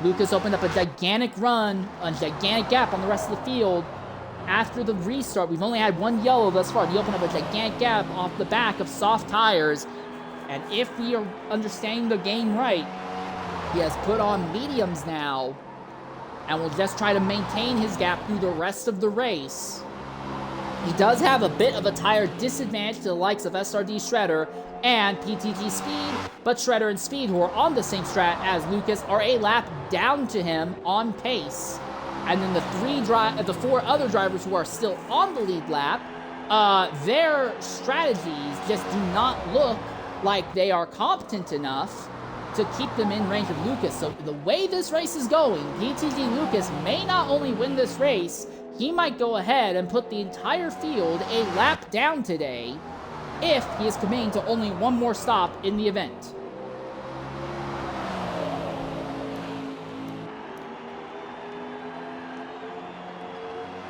Lucas opened up a gigantic run, a gigantic gap on the rest of the field. After the restart, we've only had 1 yellow thus far. He opened up a gigantic gap off the back of soft tires. And if we are understanding the game right, he has put on mediums now and will just try to maintain his gap through the rest of the race. He does have a bit of a tire disadvantage to the likes of SRD Shredder and PTG Speed, but Shredder and Speed, who are on the same strat as Lucas, are a lap down to him on pace. And then the 4 other drivers who are still on the lead lap, their strategies just do not look like they are competent enough to keep them in range of Lucas. So the way this race is going, PTG Lucas may not only win this race, he might go ahead and put the entire field a lap down today if he is committing to only one more stop in the event.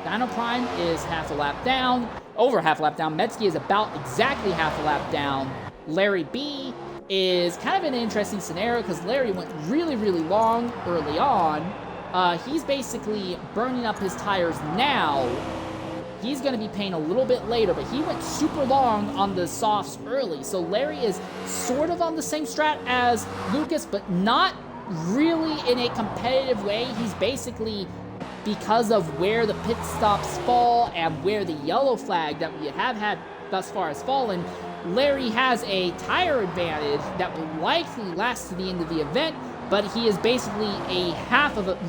Dino Prime is half a lap down, over half a lap down. Metzke is about exactly half a lap down. Larry B is kind of an interesting scenario because Larry went really, really long early on. He's basically burning up his tires now. He's going to be paying a little bit later, but he went super long on the softs early. So Larry is sort of on the same strat as Lucas, but not really in a competitive way. He's basically, because of where the pit stops fall and where the yellow flag that we have had thus far has fallen, Larry has a tire advantage that will likely last to the end of the event, but he is basically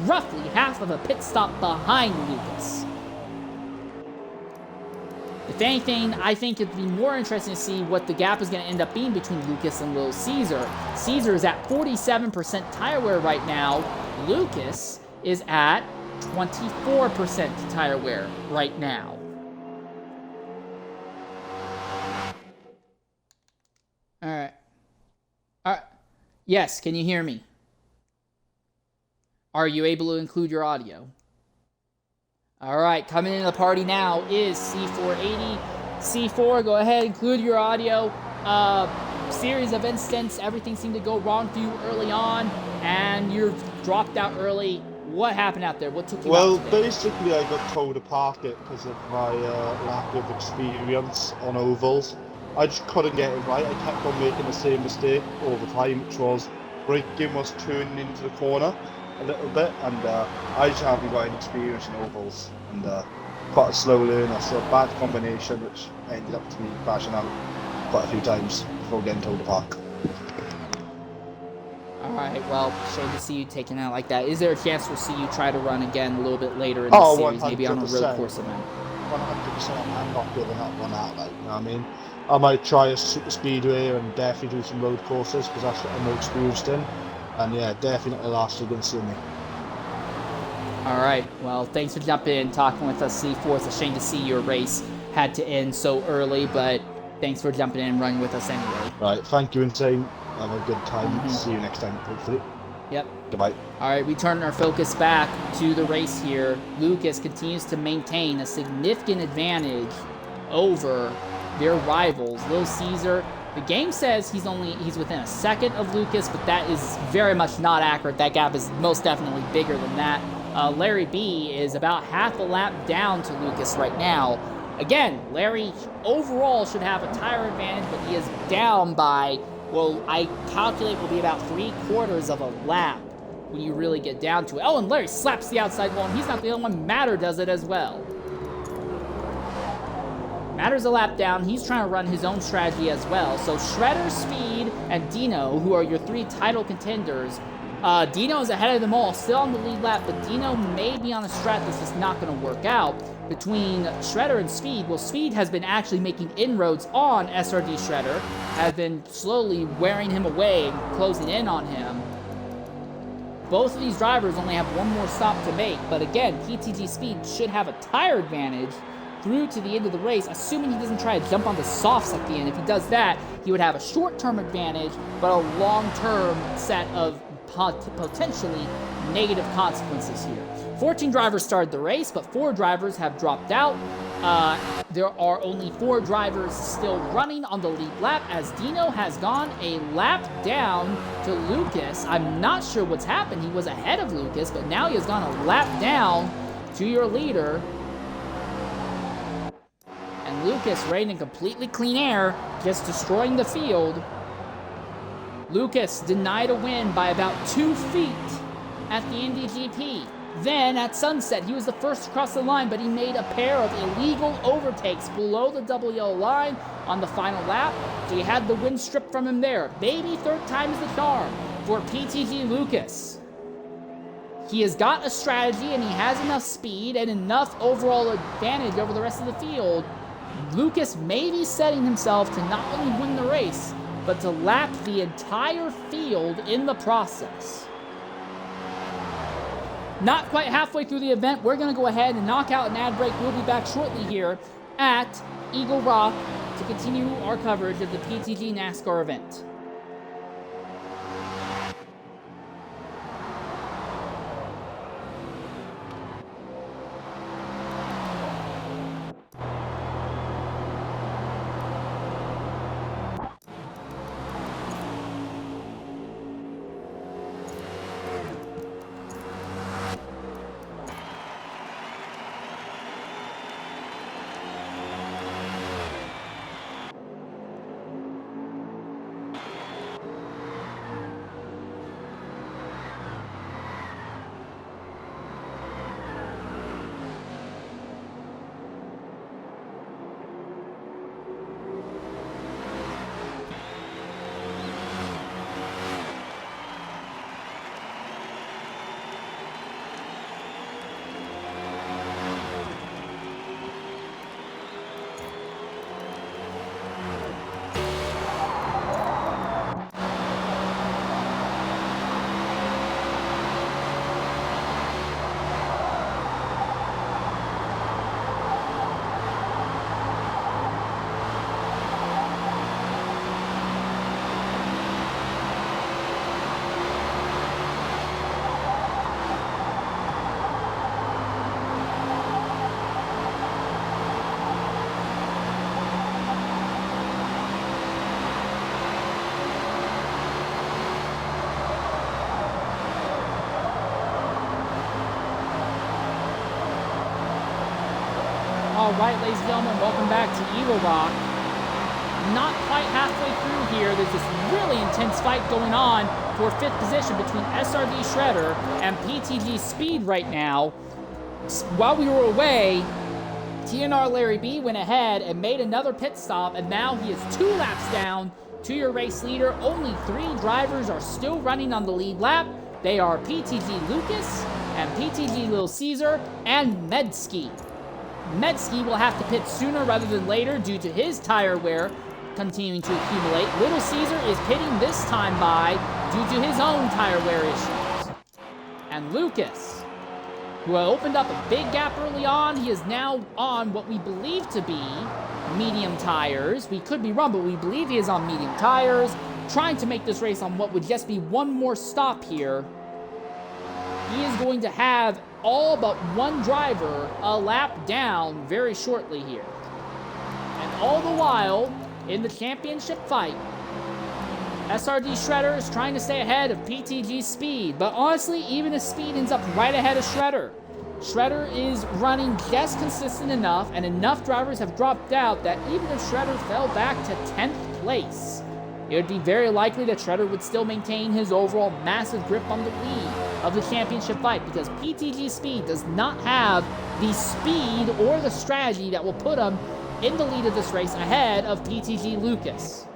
roughly half of a pit stop behind Lucas. If anything, I think it'd be more interesting to see what the gap is going to end up being between Lucas and Little Caesar. Caesar is at 47% tire wear right now. Lucas is at 24% tire wear right now. All right. Yes, can you hear me? Are you able to include your audio? All right, coming into the party now is C480. C4, go ahead, include your audio. Series of incidents, everything seemed to go wrong for you early on, and you're dropped out early. What happened out there? What took you out today? Basically, I got told to park it because of my lack of experience on ovals. I just couldn't get it right. I kept on making the same mistake all the time, which was braking was turning into the corner a little bit, and I just haven't got any experience in ovals, and quite a slow learner, so a bad combination, which ended up to me crashing out quite a few times before getting told to park. Alright, well, shame to see you taking out like that. Is there a chance we'll see you try to run again a little bit later in the series, 100%. maybe on a road course event? 100%, I'm not giving up on that, like, you know what I mean? I might try a super speedway and definitely do some road courses, because that's what I'm more experienced in. And yeah, definitely last year against Sydney. Alright, well, thanks for jumping in and talking with us, C4. It's a shame to see your race had to end so early, but thanks for jumping in and running with us anyway. Right, thank you, Insane. Have a good time. See you next time, hopefully. Yep. Goodbye. Alright, we turn our focus back to the race here. Lucas continues to maintain a significant advantage over their rivals. Little Caesar, the game says he's within a second of Lucas, but that is very much not accurate. That gap is most definitely bigger than that. Larry B is about half a lap down to Lucas right now. Again, Larry overall should have a tire advantage, but he is down by, well, I calculate will be about 3/4 of a lap when you really get down to it. Oh, and Larry slaps the outside wall, and he's not the only one. Matter does it as well. Matter's a lap down. He's trying to run his own strategy as well. So Shredder, Speed, and Dino, who are your three title contenders. Dino is ahead of them all, still on the lead lap, but Dino may be on a strat that's just not going to work out. Between Shredder and Speed, well, Speed has been actually making inroads on SRD Shredder, has been slowly wearing him away and closing in on him. Both of these drivers only have one more stop to make, but again, PTG Speed should have a tire advantage through to the end of the race, assuming he doesn't try to jump on the softs at the end. If he does that, he would have a short-term advantage, but a long-term set of potentially negative consequences here. 14 drivers started the race, but 4 drivers have dropped out. There are only 4 drivers still running on the lead lap, as Dino has gone a lap down to Lucas. I'm not sure what's happened. He was ahead of Lucas, but now he has gone a lap down to your leader. And Lucas raining completely clean air, just destroying the field. Lucas denied a win by about 2 feet at the NDGP. Then at Sunset, he was the first to cross the line, but he made a pair of illegal overtakes below the double yellow line on the final lap. So he had the win stripped from him there. Maybe third time is the charm for PTG Lucas. He has got a strategy and he has enough speed and enough overall advantage over the rest of the field. Lucas may be setting himself to not only win the race, but to lap the entire field in the process. not quite halfway through the event. We're going to go ahead and knock out an ad break. We'll be back shortly here at Eagle Rock to continue our coverage of the PTG NASCAR event. All right, ladies and gentlemen, welcome back to Eagle Rock. Not quite halfway through here. There's this really intense fight going on for 5th position between SRD Shredder and PTG Speed right now. While we were away, TNR Larry B went ahead and made another pit stop, and now he is 2 laps down to your race leader. Only 3 drivers are still running on the lead lap. They are PTG Lucas and PTG Lil Caesar and Medski. Medski will have to pit sooner rather than later due to his tire wear continuing to accumulate. Little Caesar is pitting this time by due to his own tire wear issues. And Lucas, who opened up a big gap early on, he is now on what we believe to be medium tires. We could be wrong, but we believe he is on medium tires, trying to make this race on what would just be one more stop here. He is going to have all but one driver a lap down very shortly here. And all the while, in the championship fight, SRD Shredder is trying to stay ahead of PTG Speed. But honestly, even if Speed ends up right ahead of Shredder, Shredder is running just consistent enough, and enough drivers have dropped out that even if Shredder fell back to 10th place, it would be very likely that Shredder would still maintain his overall massive grip on the lead of the championship fight, because PTG Speed does not have the speed or the strategy that will put him in the lead of this race ahead of PTG Lucas.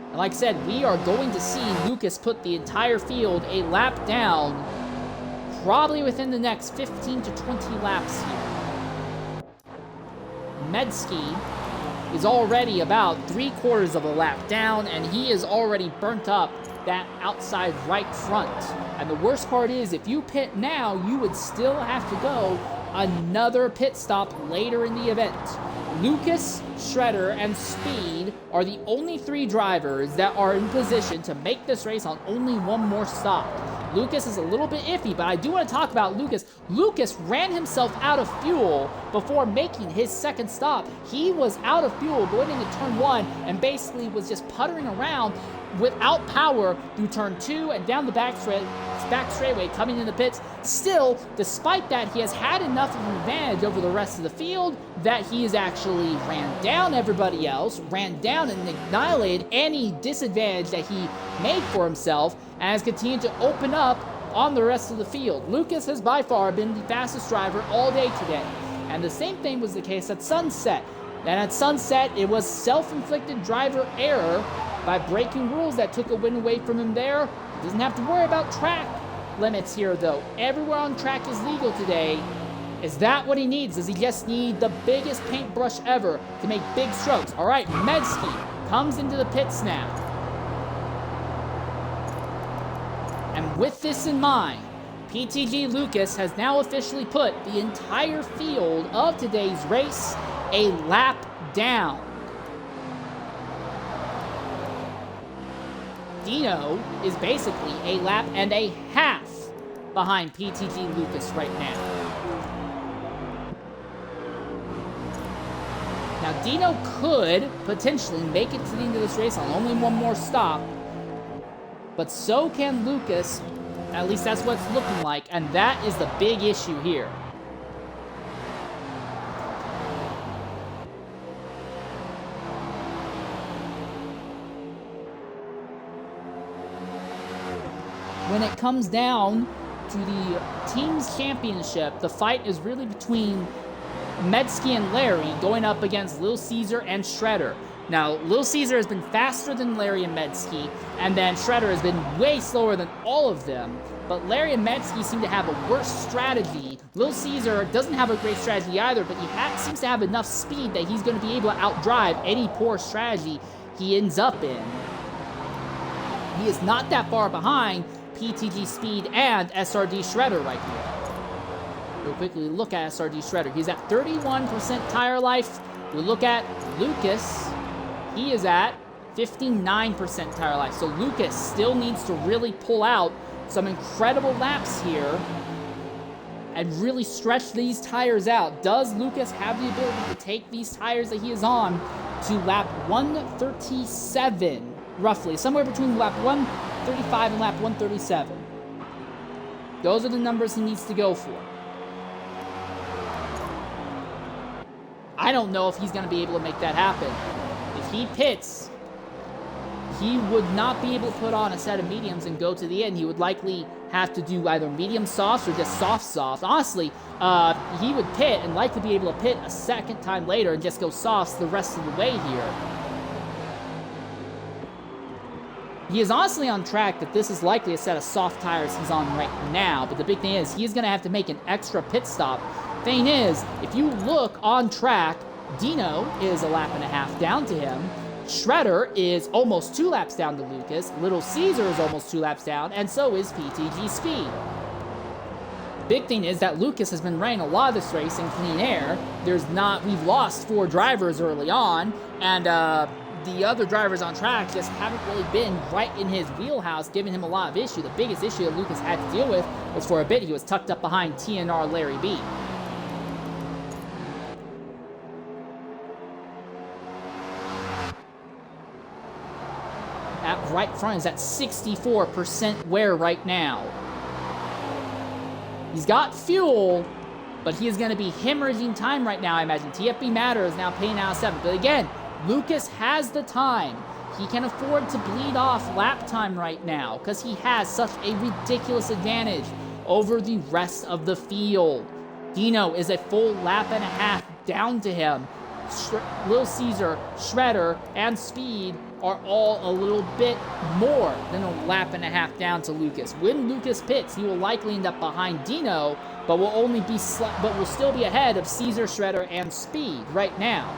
And like I said, we are going to see Lucas put the entire field a lap down probably within the next 15 to 20 laps here. Medski is already about 3/4 of a lap down, and he is already burnt up that outside right front. And the worst part is, if you pit now, you would still have to go another pit stop later in the event. Lucas, Shredder, and Speed are the only 3 drivers that are in position to make this race on only one more stop. Lucas is a little bit iffy, but I do want to talk about Lucas. Lucas ran himself out of fuel before making his second stop. He was out of fuel going into turn 1 and basically was just puttering around without power through turn 2 and down the back straightaway coming in the pits. Still, despite that, he has had enough of an advantage over the rest of the field that he has actually ran down everybody else, ran down and annihilated any disadvantage that he made for himself, and has continued to open up on the rest of the field. Lucas has by far been the fastest driver all day today, and the same thing was the case at Sunset. And at Sunset, it was self-inflicted driver error by breaking rules that took a win away from him there. He doesn't have to worry about track limits here, though. Everywhere on track is legal today. Is that what he needs? Does he just need the biggest paintbrush ever to make big strokes? All right, Medski comes into the pits now. And with this in mind, PTG Lucas has now officially put the entire field of today's race a lap down. Dino is basically a lap and a half behind PTG Lucas right now. Now, Dino could potentially make it to the end of this race on only one more stop, but so can Lucas. At least that's what it's looking like, and that is the big issue here. When it comes down to the team's championship, the fight is really between Medsky and Larry going up against Lil Caesar and Shredder. Now, Lil Caesar has been faster than Larry and Medsky, and then Shredder has been way slower than all of them. But Larry and Medsky seem to have a worse strategy. Lil Caesar doesn't have a great strategy either, but he seems to have enough speed that he's going to be able to outdrive any poor strategy he ends up in. He is not that far behind PTG Speed and SRD Shredder right here. We'll quickly look at SRD Shredder. He's at 31% tire life. We look at Lucas. He is at 59% tire life. So Lucas still needs to really pull out some incredible laps here and really stretch these tires out. Does Lucas have the ability to take these tires that he is on to lap 137, roughly, somewhere between lap 135 and lap 137? Those are the numbers he needs to go for. I don't know if he's going to be able to make that happen. If he pits, he would not be able to put on a set of mediums and go to the end. He would likely have to do either medium softs or just soft. Honestly, he would pit and likely be able to pit a second time later and just go softs the rest of the way here. He is honestly on track that this is likely a set of soft tires he's on right now, but the big thing is he's going to have to make an extra pit stop. Thing is, if you look on track, Dino is a lap and a half down to him. Shredder is almost 2 laps down to Lucas. Little Caesar is almost 2 laps down, and so is PTG Speed. Big thing is that Lucas has been running a lot of this race in clean air. We've lost 4 drivers early on, and the other drivers on track just haven't really been right in his wheelhouse, giving him a lot of issue. The biggest issue that Lucas had to deal with was for a bit he was tucked up behind TNR Larry B. At right front is at 64% wear right now. He's got fuel, but he is going to be hemorrhaging time right now, I imagine. TFB Matter is now paying out 7. But again, Lucas has the time. He can afford to bleed off lap time right now because he has such a ridiculous advantage over the rest of the field. Dino is a full lap and a half down to him. Lil Caesar, Shredder, and Speed are all a little bit more than a lap and a half down to Lucas. When Lucas pits, he will likely end up behind Dino, but will still be ahead of Caesar, Shredder, and Speed right now.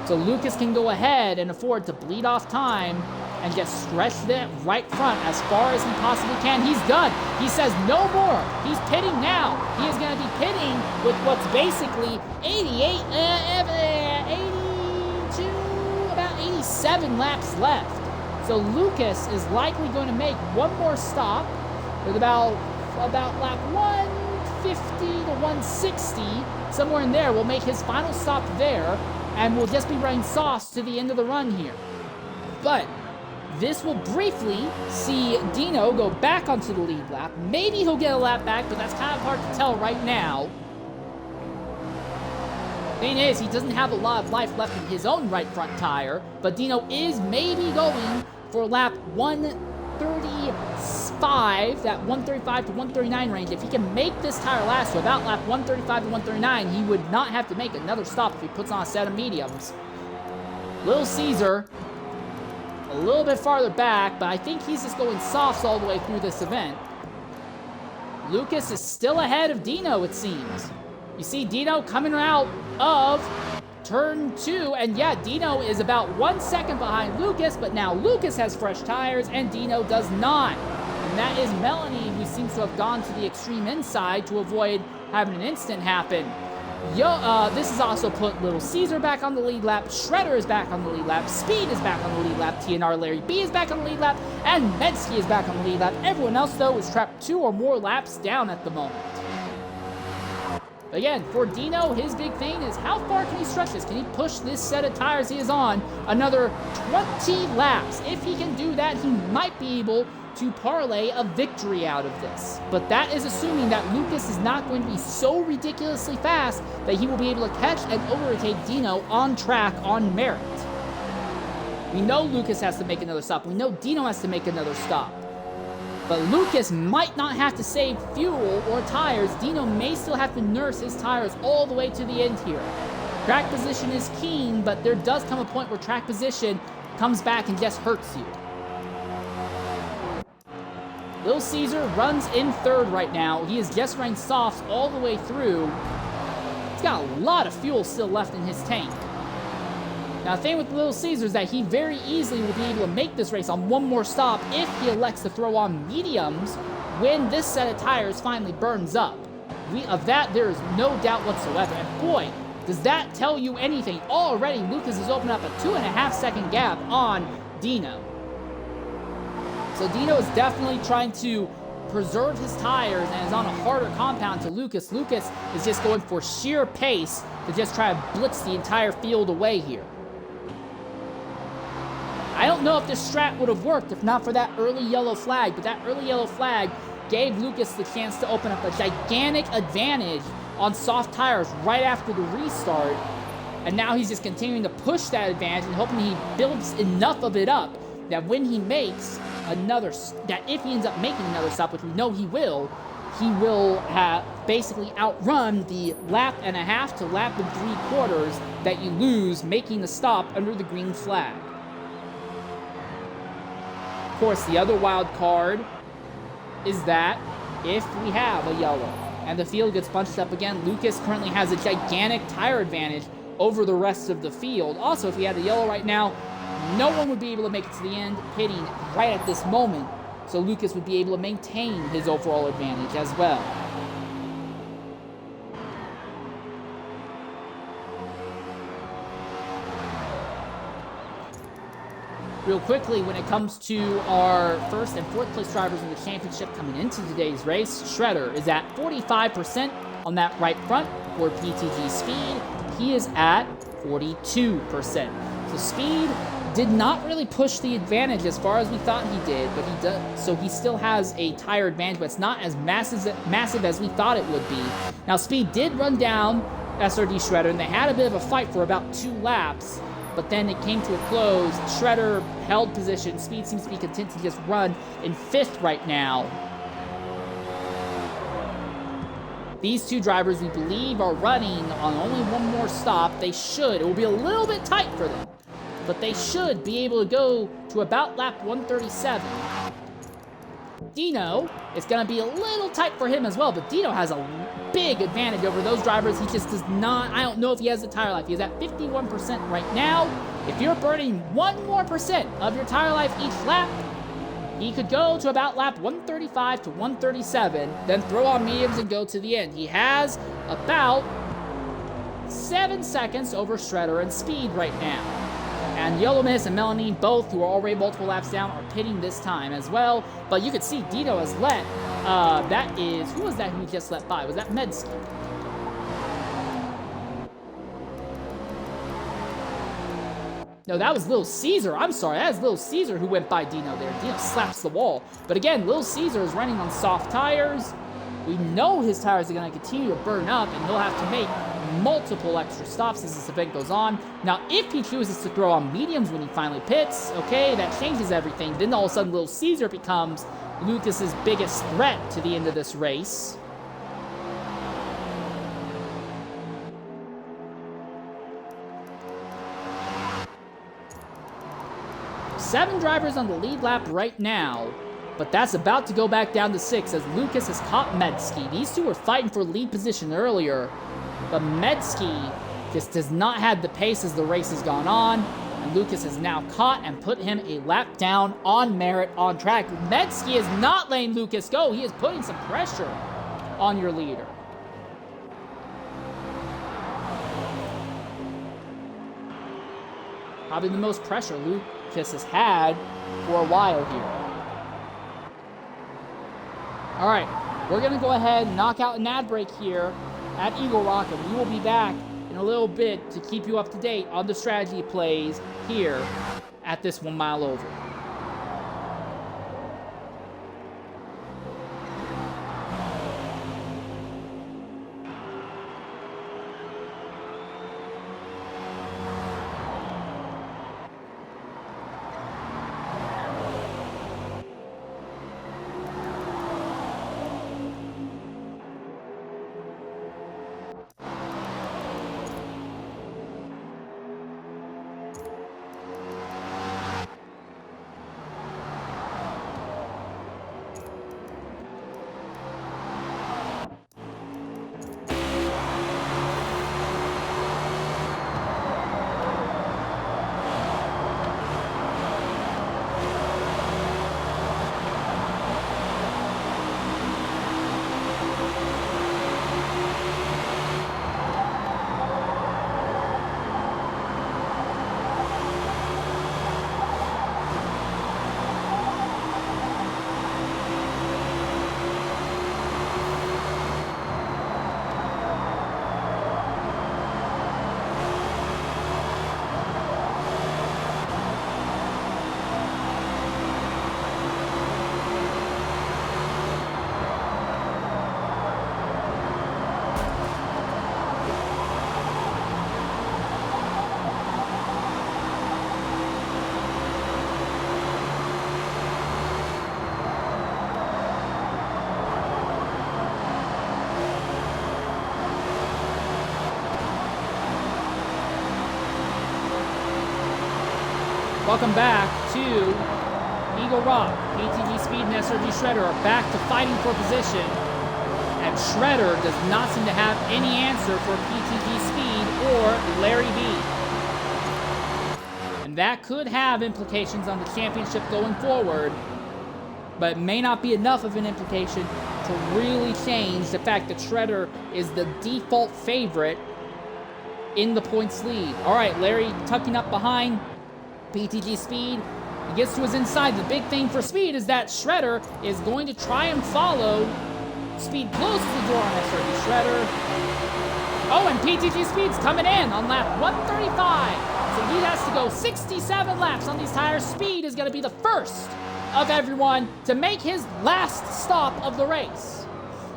So Lucas can go ahead and afford to bleed off time and just stretch that right front as far as he possibly can. He's done. He says no more. He's pitting now. He is going to be pitting with what's basically 87 laps left. So Lucas is likely going to make one more stop with about lap 150 to 160, somewhere in there. We'll make his final stop there, and we'll just be running softs to the end of the run here. But this will briefly see Dino go back onto the lead lap. Maybe he'll get a lap back, but that's kind of hard to tell right now. Thing is, he doesn't have a lot of life left in his own right front tire, but Dino is maybe going for lap 135, that 135 to 139 range. If he can make this tire last to about lap 135 to 139, he would not have to make another stop if he puts on a set of mediums. Little Caesar, a little bit farther back, but I think he's just going softs all the way through this event. Lucas is still ahead of Dino, it seems. You see Dino coming out of turn 2, and yeah, Dino is about 1 second behind Lucas, but now Lucas has fresh tires and Dino does not. And that is Melanie, who seems to have gone to the extreme inside to avoid having an incident happen. This has also put Little Caesar back on the lead lap, Shredder is back on the lead lap, Speed is back on the lead lap, TNR Larry B is back on the lead lap, and Medsky is back on the lead lap. Everyone else, though, is trapped 2 or more laps down at the moment. Again, for Dino, his big thing is how far can he stretch this? Can he push this set of tires he is on another 20 laps? If he can do that, he might be able to parlay a victory out of this. But that is assuming that Lucas is not going to be so ridiculously fast that he will be able to catch and overtake Dino on track on merit. We know Lucas has to make another stop. We know Dino has to make another stop. But Lucas might not have to save fuel or tires. Dino may still have to nurse his tires all the way to the end here. Track position is keen, but there does come a point where track position comes back and just hurts you. Little Caesar runs in third right now. He is just running softs all the way through. He's got a lot of fuel still left in his tank. Now, the thing with Little Caesar is that he very easily will be able to make this race on one more stop if he elects to throw on mediums when this set of tires finally burns up. Of that, there is no doubt whatsoever. And boy, does that tell you anything. Already, Lucas has opened up a 2.5-second gap on Dino. So Dino is definitely trying to preserve his tires and is on a harder compound to Lucas. Lucas is just going for sheer pace to just try to blitz the entire field away here. I don't know if this strat would have worked if not for that early yellow flag, but that early yellow flag gave Lucas the chance to open up a gigantic advantage on soft tires right after the restart. And now he's just continuing to push that advantage and hoping he builds enough of it up that when he makes another, that if he ends up making another stop, which we know he will have basically outrun the lap and a half to lap and 3/4 that you lose making the stop under the green flag. Of course, the other wild card is that if we have a yellow and the field gets bunched up again, Lucas currently has a gigantic tire advantage over the rest of the field. Also, if we had a yellow right now, no one would be able to make it to the end, pitting right at this moment. So Lucas would be able to maintain his overall advantage as well. Real quickly, when it comes to our first and fourth place drivers in the championship coming into today's race, Shredder is at 45% on that right front for PTG Speed. He is at 42%. So Speed did not really push the advantage as far as we thought he did, but he does. So he still has a tire advantage, but it's not as massive as we thought it would be. Now, Speed did run down SRD Shredder, and they had a bit of a fight for about 2 laps. But then it came to a close. Shredder held position. Speed seems to be content to just run in 5th right now. These two drivers, we believe, are running on only one more stop. They should. It will be a little bit tight for them, but they should be able to go to about lap 137. Dino, it's going to be a little tight for him as well, but Dino has a big advantage over those drivers. He just does not, I don't know if he has the tire life. He's at 51% right now. If you're burning 1 more % of your tire life each lap, he could go to about lap 135 to 137, then throw on mediums and go to the end. He has about 7 seconds over Shredder and Speed right now. And Yellow Miss and Melanine, both who are already multiple laps down, are pitting this time as well. But you can see Dino has let, who was that who he just let by? Was that Medsky? No, that was Little Caesar. I'm sorry, that was Little Caesar who went by Dino there. Dino slaps the wall. But again, Little Caesar is running on soft tires. We know his tires are going to continue to burn up, and he'll have to make multiple extra stops as this event goes on. Now, if he chooses to throw on mediums when he finally pits, okay, that changes everything. Then all of a sudden, Little Caesar becomes Lucas's biggest threat to the end of this race. Seven drivers on the lead lap right now, but that's about to go back down to 6 as Lucas has caught Medsky. These two were fighting for lead position earlier, but Medsky just does not have the pace as the race has gone on, And Lucas is now caught and put him a lap down on merit on track. Metzke is not letting Lucas go. He is putting some pressure on your leader. Probably the most pressure Lucas has had for a while here. All right, we're going to go ahead and knock out an ad break here at Eagle Rock, and we will be back in a little bit to keep you up to date on the strategy plays here at this 1 mile oval. Welcome back to Eagle Rock. PTG Speed and SRG Shredder are back to fighting for position. And Shredder does not seem to have any answer for PTG Speed or Larry B. And that could have implications on the championship going forward, but it may not be enough of an implication to really change the fact that Shredder is the default favorite in the points lead. All right, Larry tucking up behind PTG Speed. He gets to his inside. The big thing for Speed is that Shredder is going to try and follow. Speed closes the door on SRG Shredder. Oh, and PTG Speed's coming in on lap 135. So he has to go 67 laps on these tires. Speed is going to be the first of everyone to make his last stop of the race.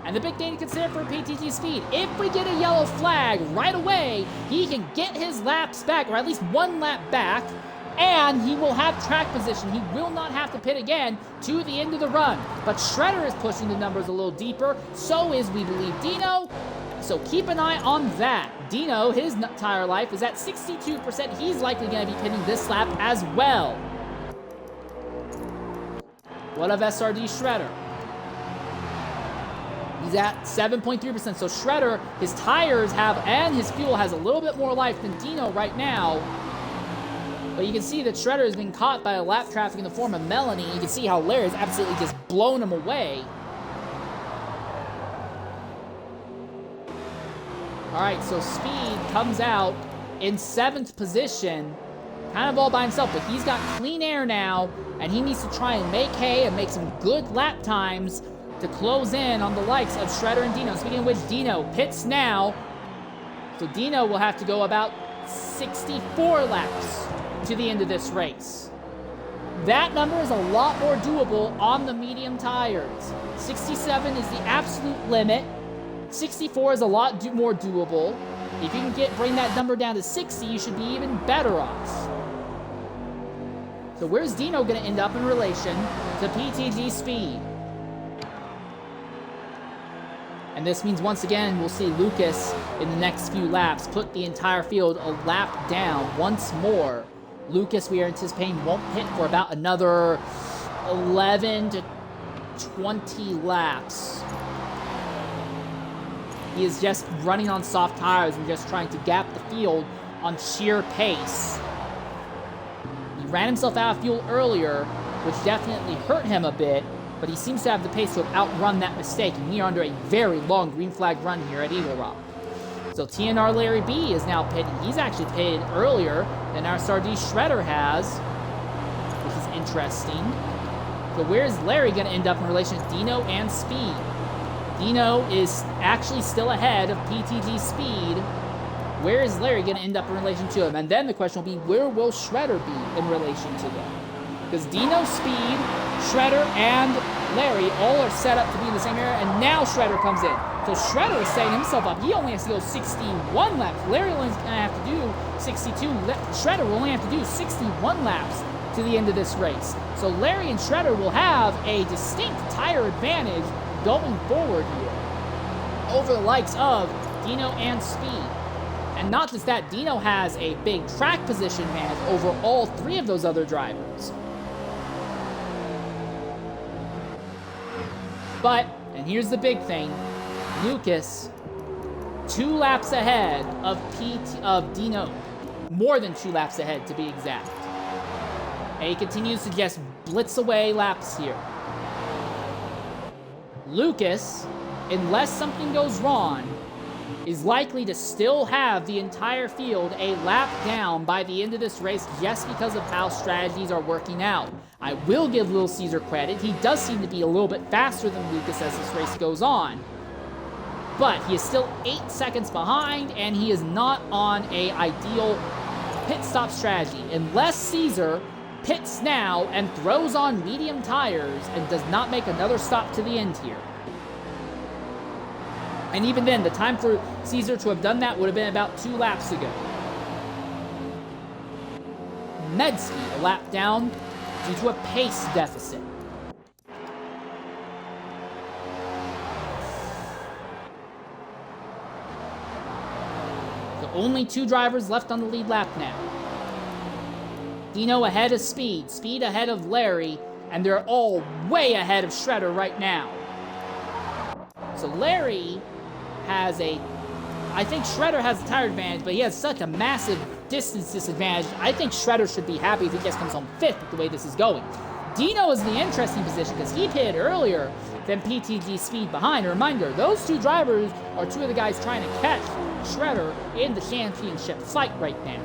And the big thing to consider for PTG Speed, if we get a yellow flag right away, he can get his laps back, or at least one lap back, and he will have track position. He will not have to pit again to the end of the run. But Shredder is pushing the numbers a little deeper. So is, we believe, Dino. So keep an eye on that. Dino, his tire life is at 62%. He's likely going to be pitting this lap as well. What of SRD Shredder? He's at 7.3%. So Shredder, his tires have, and his fuel has a little bit more life than Dino right now. But you can see that Shredder has been caught by a lap traffic in the form of Melanie. You can see how Larry's absolutely just blown him away. All right, so Speed comes out in 7th position, kind of all by himself, but he's got clean air now, and he needs to try and make hay and make some good lap times to close in on the likes of Shredder and Dino. Speaking of which, Dino pits now, so Dino will have to go about 64 laps to the end of this race. That number is a lot more doable on the medium tires. 67 is the absolute limit. 64 is a lot more doable. If you can bring that number down to 60, you should be even better off. So where's Dino going to end up in relation to PTG Speed? And this means, once again, we'll see Lucas in the next few laps put the entire field a lap down once more. Lucas, we are anticipating, won't pit for about another 11 to 20 laps. He is just running on soft tires and just trying to gap the field on sheer pace. ran himself out of fuel earlier, which definitely hurt him a bit, but he seems to have the pace to have outrun that mistake, and we are under a very long green flag run here at Eagle Rock. So TNR Larry B is now pitting. He's actually pitted earlier than our Sardine Shredder has, which is interesting. So where's Larry going to end up in relation to Dino and Speed? Dino is actually still ahead of PTG Speed. Where is Larry going to end up in relation to him? And then the question will be, where will Shredder be in relation to them? Because Dino, Speed, Shredder, and Larry all are set up to be in the same area, and now Shredder comes in. So Shredder is setting himself up. He only has to go 61 laps. Larry only going to have to do 62. Shredder will only have to do 61 laps to the end of this race. So Larry and Shredder will have a distinct tire advantage going forward here over the likes of Dino and Speed. And not just that, Dino has a big track position advantage over all three of those other drivers. But, and here's the big thing, Lucas, 2 laps ahead of Dino. More than 2 laps ahead, to be exact. And he continues to just blitz away laps here. Lucas, unless something goes wrong, is likely to still have the entire field a lap down by the end of this race just because of how strategies are working out. I will give Little Caesar credit. He does seem to be a little bit faster than Lucas as this race goes on. But he is still 8 seconds behind, and he is not on an ideal pit stop strategy. Unless Caesar pits now and throws on medium tires and does not make another stop to the end here. And even then, the time for Caesar to have done that would have been about 2 laps ago. Medsky, a lap down due to a pace deficit. So only 2 drivers left on the lead lap now. Dino ahead of Speed, Speed ahead of Larry, and they're all way ahead of Shredder right now. So Larry has I think Shredder has the tire advantage, but he has such a massive distance disadvantage. I think Shredder should be happy if he just comes home 5th with the way this is going. Dino is in the interesting position because he pitted earlier than PTG Speed behind. A reminder, those 2 drivers are 2 of the guys trying to catch Shredder in the championship fight right now.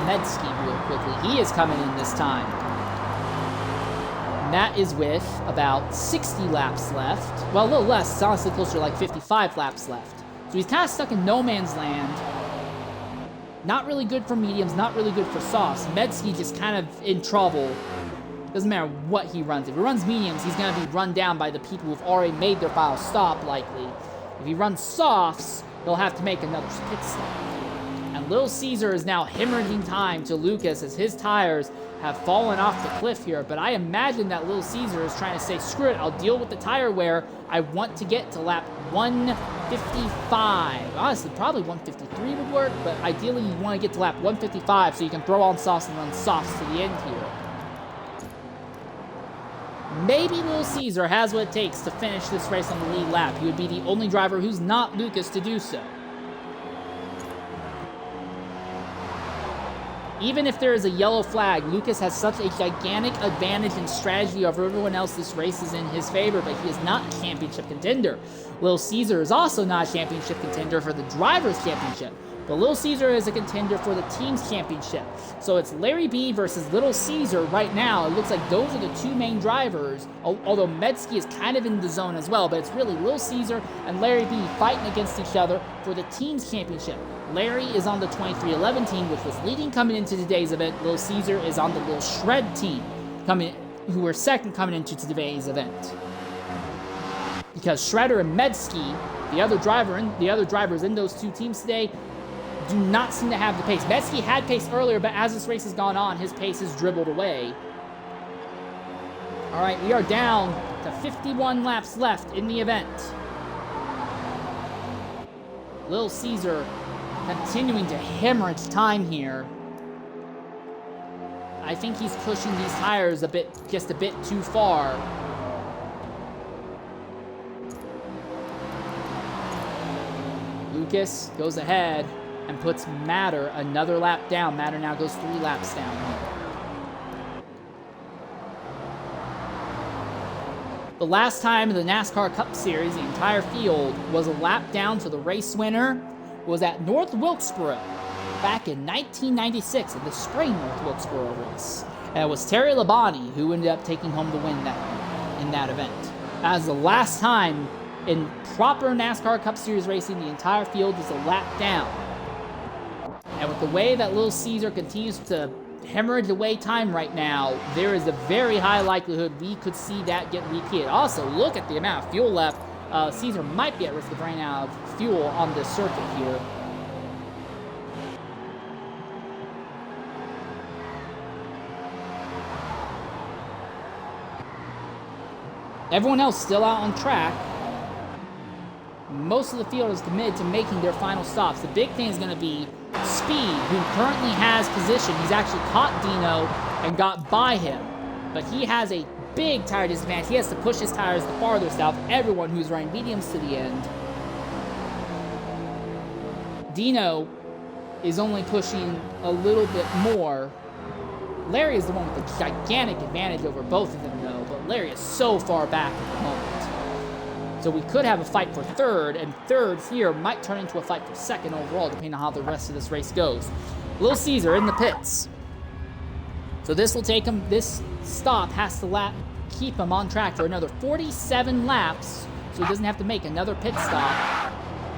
Medsky real quickly. He is coming in this time. And that is with about 60 laps left. Well, a little less. It's honestly closer to like 55 laps left. So he's kind of stuck in no man's land. Not really good for mediums, not really good for softs. Medsky just kind of in trouble. Doesn't matter what he runs. If he runs mediums, he's going to be run down by the people who've already made their final stop, likely. If he runs softs, he'll have to make another pit stop. And Little Caesar is now hemorrhaging time to Lucas as his tires have fallen off the cliff here. But I imagine that Little Caesar is trying to say, screw it, I'll deal with the tire wear. I want to get to lap 155. Honestly, probably 153 would work, but ideally you want to get to lap 155 so you can throw on softs and run softs to the end here. Maybe Little Caesar has what it takes to finish this race on the lead lap. He would be the only driver who's not Lucas to do so. Even if there is a yellow flag, Lucas has such a gigantic advantage in strategy over everyone else. This race is in his favor, but he is not a championship contender. Little Caesar is also not a championship contender for the Drivers' Championship, but Little Caesar is a contender for the Team's Championship. So it's Larry B versus Little Caesar right now. It looks like those are the 2 main drivers, although Medsky is kind of in the zone as well, but it's really Little Caesar and Larry B fighting against each other for the Team's Championship. Larry is on the 2311 team, which was leading coming into today's event. Little Caesar is on the Little Shred team, who were second coming into today's event. Because Shredder and Medsky, the other drivers in those 2 teams today, do not seem to have the pace. Medsky had pace earlier, but as this race has gone on, his pace has dribbled away. All right, we are down to 51 laps left in the event. Little Caesar continuing to hemorrhage time here. I think he's pushing these tires just a bit too far. Lucas goes ahead and puts Matter another lap down. Matter now goes 3 laps down here. The last time in the NASCAR Cup Series, the entire field was a lap down to the race winner was at North Wilkesboro back in 1996 in the spring North Wilkesboro race. And it was Terry Labonte who ended up taking home the win in that event. That was the last time in proper NASCAR Cup Series racing the entire field was a lap down. And with the way that Little Caesar continues to hemorrhage away time right now, there is a very high likelihood we could see that get repeated. Also, look at the amount of fuel left. Caesar might be at risk of running out of fuel on this circuit here. Everyone else still out on track. Most of the field is committed to making their final stops. The big thing is going to be Speed, who currently has position. He's actually caught Dino and got by him. But he has a big tire disadvantage. He has to push his tires the farthest out of everyone who's running mediums to the end. Dino is only pushing a little bit more. Larry is the one with the gigantic advantage over both of them, though. But Larry is so far back at the moment. So we could have a fight for third, and third here might turn into a fight for second overall, depending on how the rest of this race goes. Little Caesar in the pits. So this will take him, this stop has to keep him on track for another 47 laps, so he doesn't have to make another pit stop.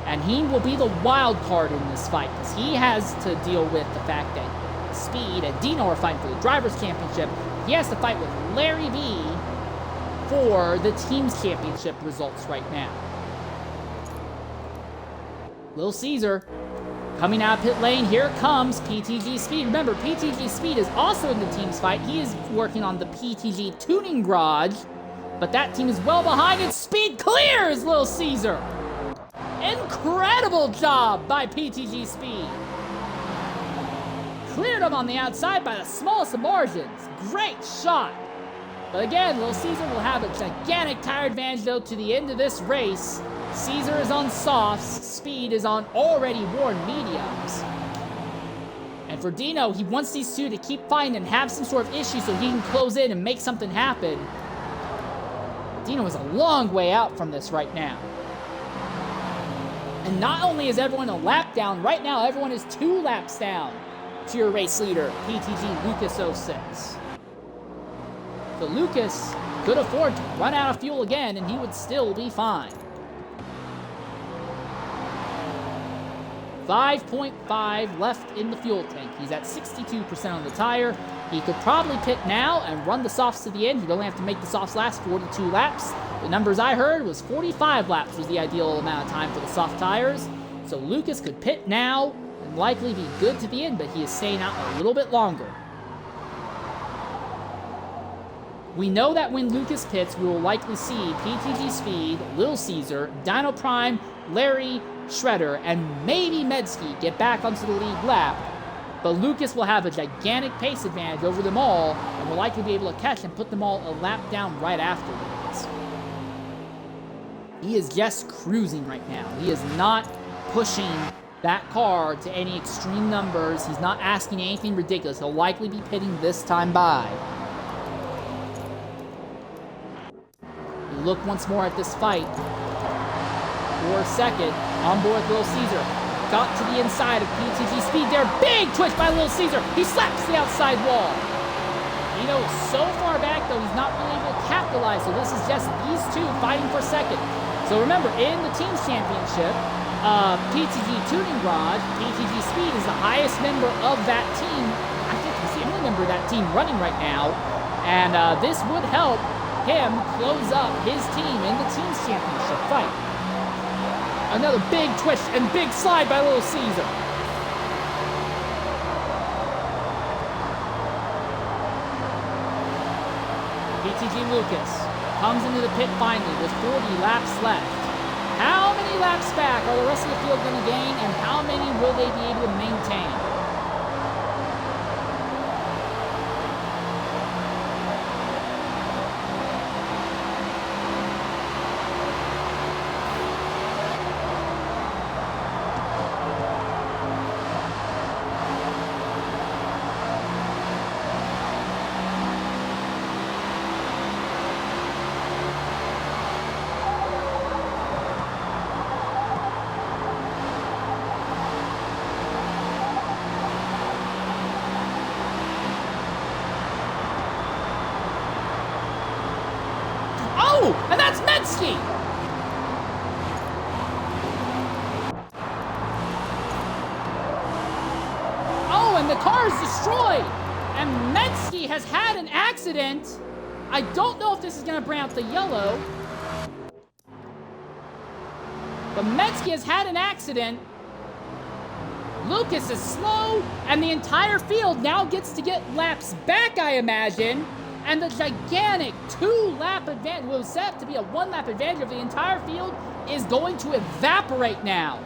And he will be the wild card in this fight, because he has to deal with the fact that Speed and Dino are fighting for the Drivers' Championship. He has to fight with Larry B for the team's championship results right now. Little Caesar coming out of pit lane. Here comes PTG Speed. Remember, PTG Speed is also in the team's fight. He is working on the PTG Tuning Garage, but that team is well behind, and Speed clears Little Caesar. Incredible job by PTG Speed. Cleared him on the outside by the smallest of margins. Great shot. But again, Little Caesar will have a gigantic tire advantage, though, to the end of this race. Caesar is on softs. Speed is on already worn mediums. And for Dino, he wants these two to keep fighting and have some sort of issue so he can close in and make something happen. Dino is a long way out from this right now. And not only is everyone a lap down, right now everyone is 2 laps down to your race leader, PTG Lucas 06. So Lucas could afford to run out of fuel again, and he would still be fine. 5.5 left in the fuel tank. He's at 62% on the tire. He could probably pit now and run the softs to the end. He'd only have to make the softs last 42 laps. The numbers I heard was 45 laps was the ideal amount of time for the soft tires. So Lucas could pit now and likely be good to the end, but he is staying out a little bit longer. We know that when Lucas pits, we will likely see PTG Speed, Little Caesar, Dino Prime, Larry, Shredder, and maybe Medsky get back onto the lead lap. But Lucas will have a gigantic pace advantage over them all, and will likely be able to catch and put them all a lap down right afterwards. He is just cruising right now. He is not pushing that car to any extreme numbers. He's not asking anything ridiculous. He'll likely be pitting this time by. Look once more at this fight. For a second, on board with Little Caesar. Got to the inside of PTG Speed there. Big twitch by Little Caesar. He slaps the outside wall. Dino is so far back, though, he's not really able to capitalize. So this is just these two fighting for second. So remember, in the team's championship, PTG Tuning Garage, PTG Speed is the highest member of that team. I think he's the only member of that team running right now. And this would help him close up his team in the team's championship fight. Another big twist and big slide by Little Caesar. PTG Lucas comes into the pit finally with 40 laps left. How many laps back are the rest of the field going to gain, and how many will they be able to maintain? Medski! Oh, and the car is destroyed! And Medski has had an accident. I don't know if this is going to bring out the yellow. But Medski has had an accident. Lucas is slow, and the entire field now gets to get laps back, I imagine. And the gigantic 2-lap advantage, what was set up to be a 1-lap advantage of the entire field, is going to evaporate now.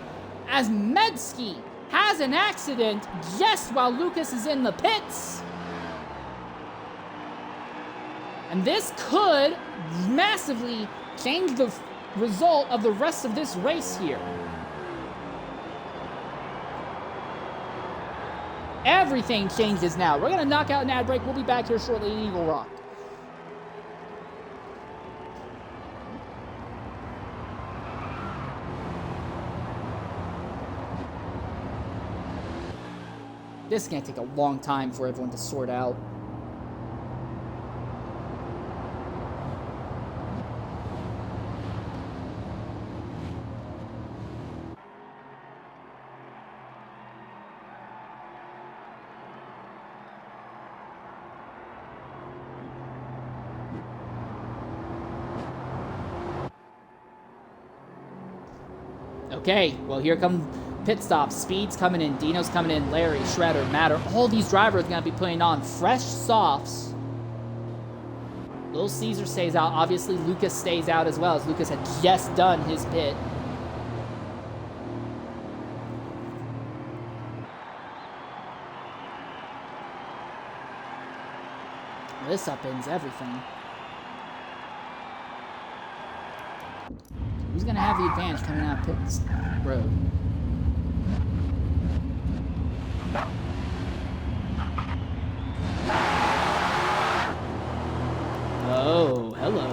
As Medski has an accident just while Lucas is in the pits. And this could massively change the result of the rest of this race here. Everything changes now. We're going to knock out an ad break. We'll be back here shortly in Eagle Rock. This is going to take a long time for everyone to sort out. Okay, well, here come pit stops. Speed's coming in, Dino's coming in, Larry, Shredder, Matter. All these drivers are going to be putting on fresh softs. Little Caesar stays out. Obviously, Lucas stays out as well, as Lucas had just done his pit. This upends everything. Who's going to have the advantage coming out of pits road? Oh, hello.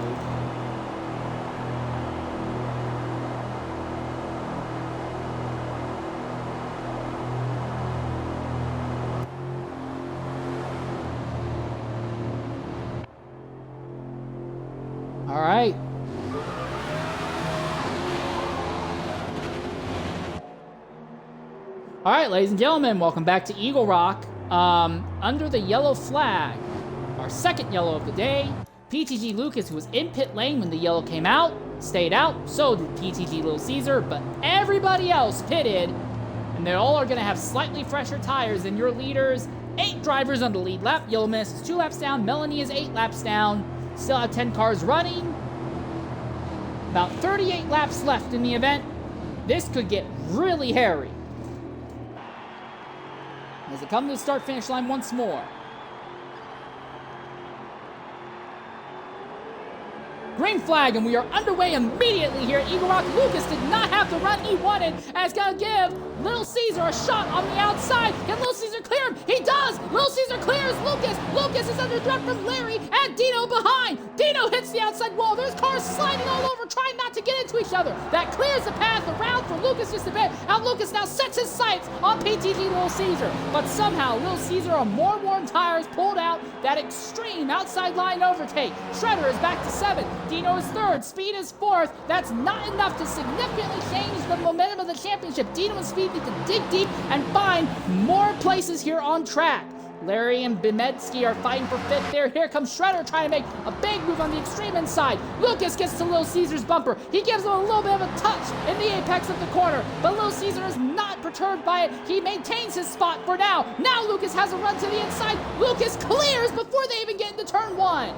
All right. All right, ladies and gentlemen, welcome back to Eagle Rock. Under the yellow flag, our second yellow of the day, PTG Lucas, who was in pit lane when the yellow came out, stayed out. So did PTG Little Caesar, but everybody else pitted, and they all are going to have slightly fresher tires than your leaders. 8 drivers on the lead lap. Yellow Miss is 2 laps down. Melanie is 8 laps down. Still have 10 cars running. About 38 laps left in the event. This could get really hairy. As it comes to the start-finish line once more. Green flag, and we are underway immediately here at Eagle Rock. Lucas did not have the run he wanted, and it's going to give Little Caesar a shot on the outside. Can Little Caesar clear him? He does! Little Caesar clears Lucas. Lucas is under threat from Larry and Dino behind. Dino hits the outside wall. There's cars sliding all over, trying not to get into each other. That clears the path around for Lucas just a bit. Now Lucas now sets his sights on PTG Little Caesar. But somehow Little Caesar on more worn tires pulled out that extreme outside line overtake. Shredder is back to 7. Dino is 3rd. Speed is 4th. That's not enough to significantly change the momentum of the championship. Dino and Speed need to dig deep and find more places here on track. Larry and Bemetsky are fighting for 5th there. Here comes Shredder trying to make a big move on the extreme inside. Lucas gets to Little Caesar's bumper. He gives him a little bit of a touch in the apex of the corner, but Little Caesar is not perturbed by it. He maintains his spot for now. Now Lucas has a run to the inside. Lucas clears before they even get into turn 1.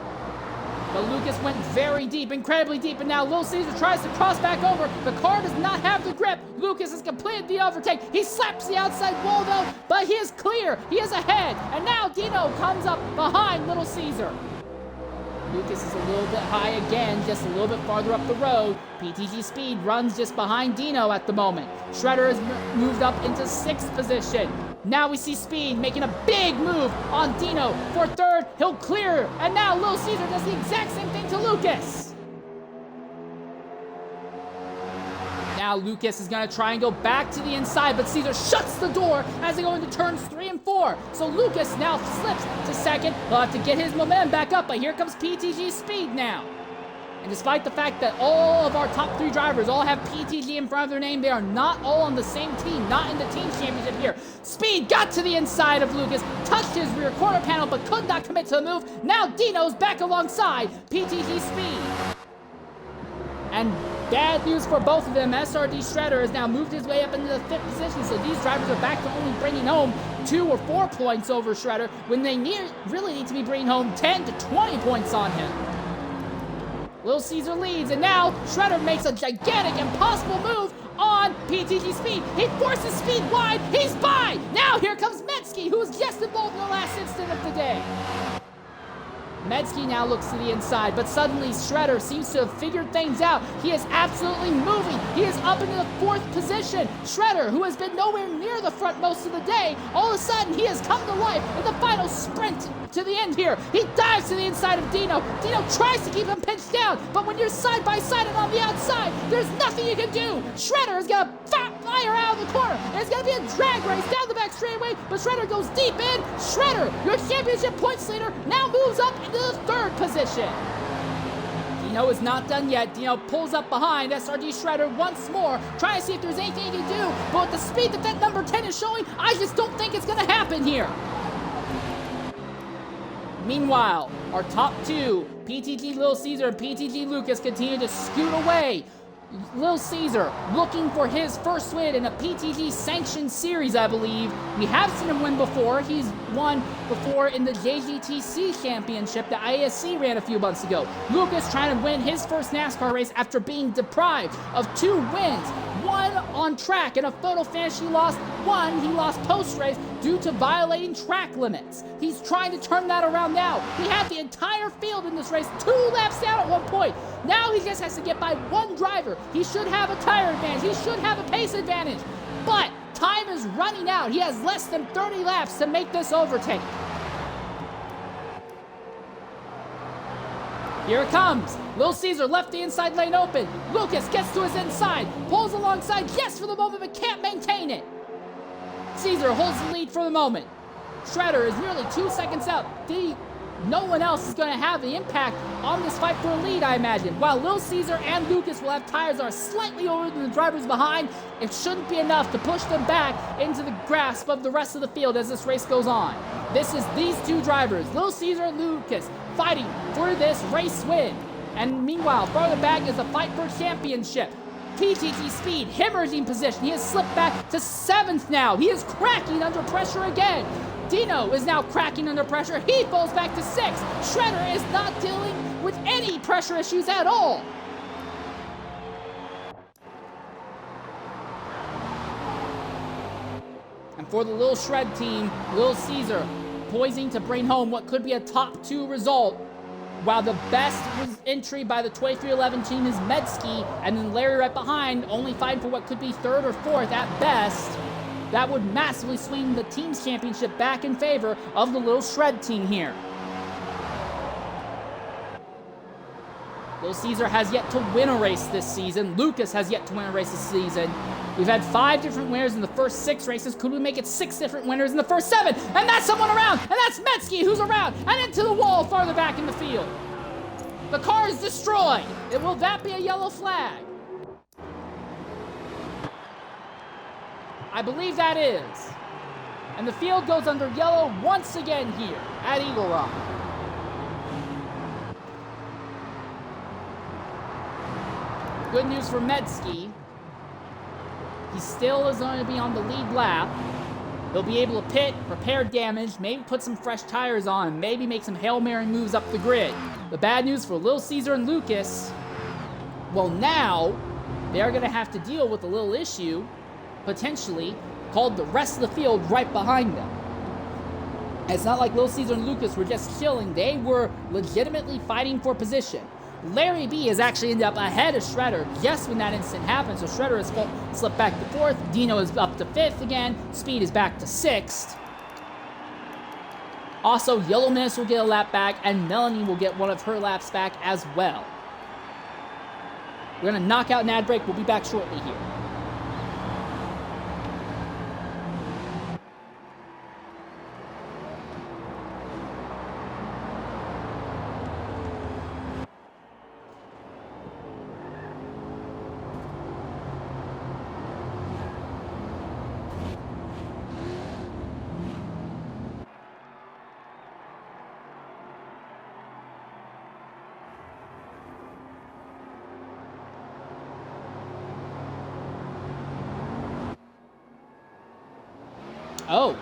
But Lucas went very deep, incredibly deep, and now Little Caesar tries to cross back over. The car does not have the grip. Lucas has completed the overtake. He slaps the outside wall, though, but he is clear. He is ahead, and now Dino comes up behind Little Caesar. Lucas is a little bit high again, just a little bit farther up the road. PTG Speed runs just behind Dino at the moment. Shredder has moved up into 6th position. Now we see Speed making a big move on Dino for 3rd. He'll clear, and now Little Caesar does the exact same thing to Lucas. Now Lucas is going to try and go back to the inside, but Caesar shuts the door as they go into turns 3 and 4. So Lucas now slips to 2nd. He'll have to get his momentum back up, but here comes PTG Speed now. And despite the fact that all of our top 3 drivers all have PTG in front of their name, they are not all on the same team, not in the team championship here. Speed got to the inside of Lucas, touched his rear quarter panel, but could not commit to the move. Now Dino's back alongside PTG Speed. And bad news for both of them. SRD Shredder has now moved his way up into the 5th position, so these drivers are back to only bringing home 2 or 4 points over Shredder when they really need to be bringing home 10 to 20 points on him. Little Caesar leads, and now Shredder makes a gigantic, impossible move on PTG Speed. He forces Speed wide. He's by. Now here comes Metzke, who was just involved in the last incident of the day. Metzke now looks to the inside, but suddenly Shredder seems to have figured things out. He is absolutely moving. He is up into the 4th position. Shredder, who has been nowhere near the front most of the day, all of a sudden he has come to life in the final sprint to the end here. He dives to the inside of Dino. Dino tries to keep him pinched down, but when you're side by side and on the outside, there's nothing you can do. Shredder is going to fire out of the corner. And it's going to be a drag race down the back straightaway, but Shredder goes deep in. Shredder, your championship points leader, now moves up into the 3rd position. Dino is not done yet. Dino pulls up behind SRD Shredder once more, trying to see if there's anything he can do. But with the speed that number 10 is showing, I just don't think it's going to happen here. Meanwhile, our top 2, PTG Little Caesar and PTG Lucas, continue to scoot away. Little Caesar looking for his first win in a PTG sanctioned series, I believe. We have seen him win before. He's won before in the JGTC championship that ISC ran a few months ago. Lucas trying to win his first NASCAR race after being deprived of 2 wins. 1 on track in a photo finish he lost. 1 he lost post-race due to violating track limits. He's trying to turn that around now. He had the entire field in this race 2 laps down at one point. Now he just has to get by 1 driver. He should have a tire advantage. He should have a pace advantage. But time is running out. He has less than 30 laps to make this overtake. Here it comes. Little Caesar left the inside lane open. Lucas gets to his inside, pulls alongside just for the moment, but can't maintain it. Caesar holds the lead for the moment. Shredder is nearly 2 seconds out. No one else is going to have the impact on this fight for a lead, I imagine. While Little Caesar and Lucas will have tires that are slightly older than the drivers behind, it shouldn't be enough to push them back into the grasp of the rest of the field as this race goes on. This is these 2 drivers, Little Caesar and Lucas, fighting for this race win. And meanwhile, farther back is a fight for championship. PTG Speed, hemorrhaging position. He has slipped back to 7th now. He is cracking under pressure again. Dino is now cracking under pressure. He falls back to 6th. Shredder is not dealing with any pressure issues at all. And for the Little Shred team, Little Caesar poising to bring home what could be a top 2 result, while the best entry by the 2311 team is Metzke, and then Larry right behind, only fighting for what could be 3rd or 4th at best. That would massively swing the team's championship back in favor of the Little Shred team here. Little Caesar has yet to win a race this season. Lucas has yet to win a race this season. We've had 5 different winners in the first 6 races. Could we make it 6 different winners in the first 7? And that's someone around, and that's Metzke who's around, and into the wall farther back in the field. The car is destroyed. Will that be a yellow flag? I believe that is. And the field goes under yellow once again here at Eagle Rock. Good news for Metzke. He still is going to be on the lead lap. He'll be able to pit, repair damage, maybe put some fresh tires on, and maybe make some Hail Mary moves up the grid. The bad news for Little Caesar and Lucas, well, now they're going to have to deal with a little issue, potentially, called the rest of the field right behind them. It's not like Little Caesar and Lucas were just chilling. They were legitimately fighting for position. Larry B has actually ended up ahead of Shredder just when that incident happened, so Shredder has slipped back to 4th. Dino is up to 5th again. Speed is back to 6th. Also, Yellow Miss will get a lap back, and Melanie will get one of her laps back as well. We're going to knock out an ad break. We'll be back shortly here. Oh.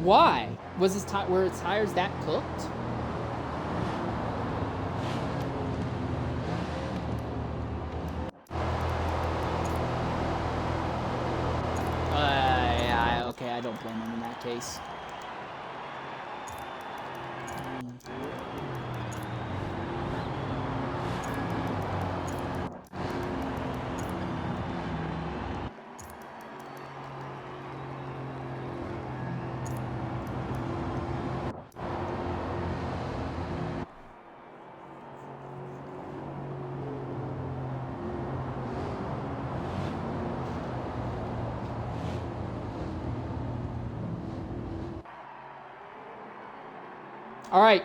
Why? Were his tires that cooked? Yeah, okay, I don't blame him in that case. All right.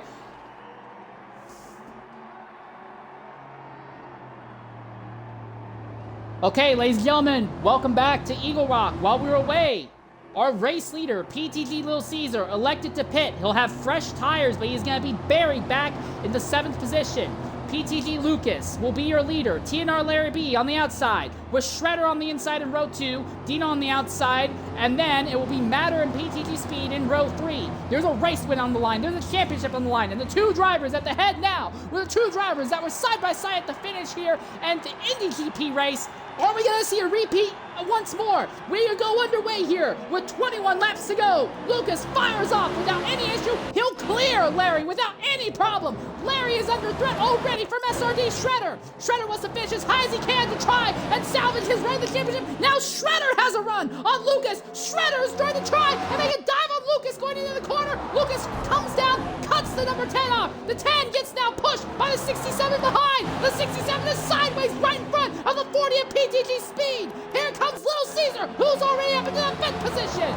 Okay, ladies and gentlemen, welcome back to Eagle Rock. While we were away, our race leader, PTG Little Caesar, elected to pit. He'll have fresh tires, but he's going to be buried back in the 7th position. PTG Lucas will be your leader. TNR Larry B on the outside, with Shredder on the inside in row 2, Dino on the outside, and then it will be Matter and PTG Speed in row 3. There's a race win on the line. There's a championship on the line, and the two drivers at the head now were the two drivers that were side by side at the finish here and the Indy GP race. Are we going to see a repeat once more? We go underway here with 21 laps to go. Lucas fires off without any issue. He'll clear Larry without any problem. Larry is under threat already from SRD Shredder. Shredder wants to finish as high as he can to try and salvage his run to the championship. Now Shredder has a run on Lucas. Shredder is trying to try and make a dive on Lucas going into the corner. Lucas comes down, cuts the number 10 off. The 10 gets now pushed by the 67 behind. The 67 is sideways right in front of the 40 of PTG Speed. Here comes Little Caesar, who's already up into the 5th position.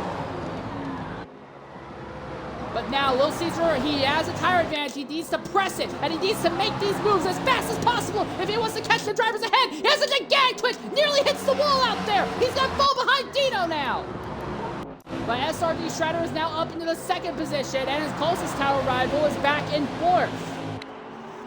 But now Little Caesar, he has a tire advantage. He needs to press it, and he needs to make these moves as fast as possible if he wants to catch the drivers ahead. He has a gigantic twitch, nearly hits the wall out there. He's going to fall behind Dino now. But SRD Shredder is now up into the 2nd position, and his closest tower rival is back in 4th.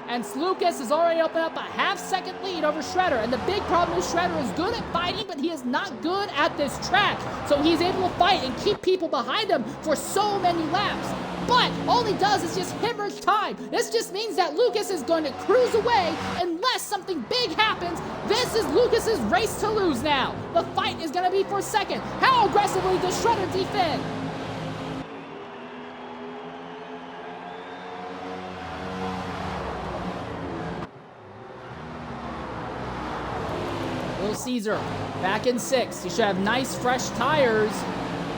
And Lucas has already opened up a half-second lead over Shredder. And the big problem is Shredder is good at fighting, but he is not good at this track. So he's able to fight and keep people behind him for so many laps. But all he does is just hemorrhage time. This just means that Lucas is going to cruise away unless something big happens. This is Lucas's race to lose now. The fight is going to be for 2nd. How aggressively does Shredder defend? Little Caesar back in 6th. He should have nice fresh tires,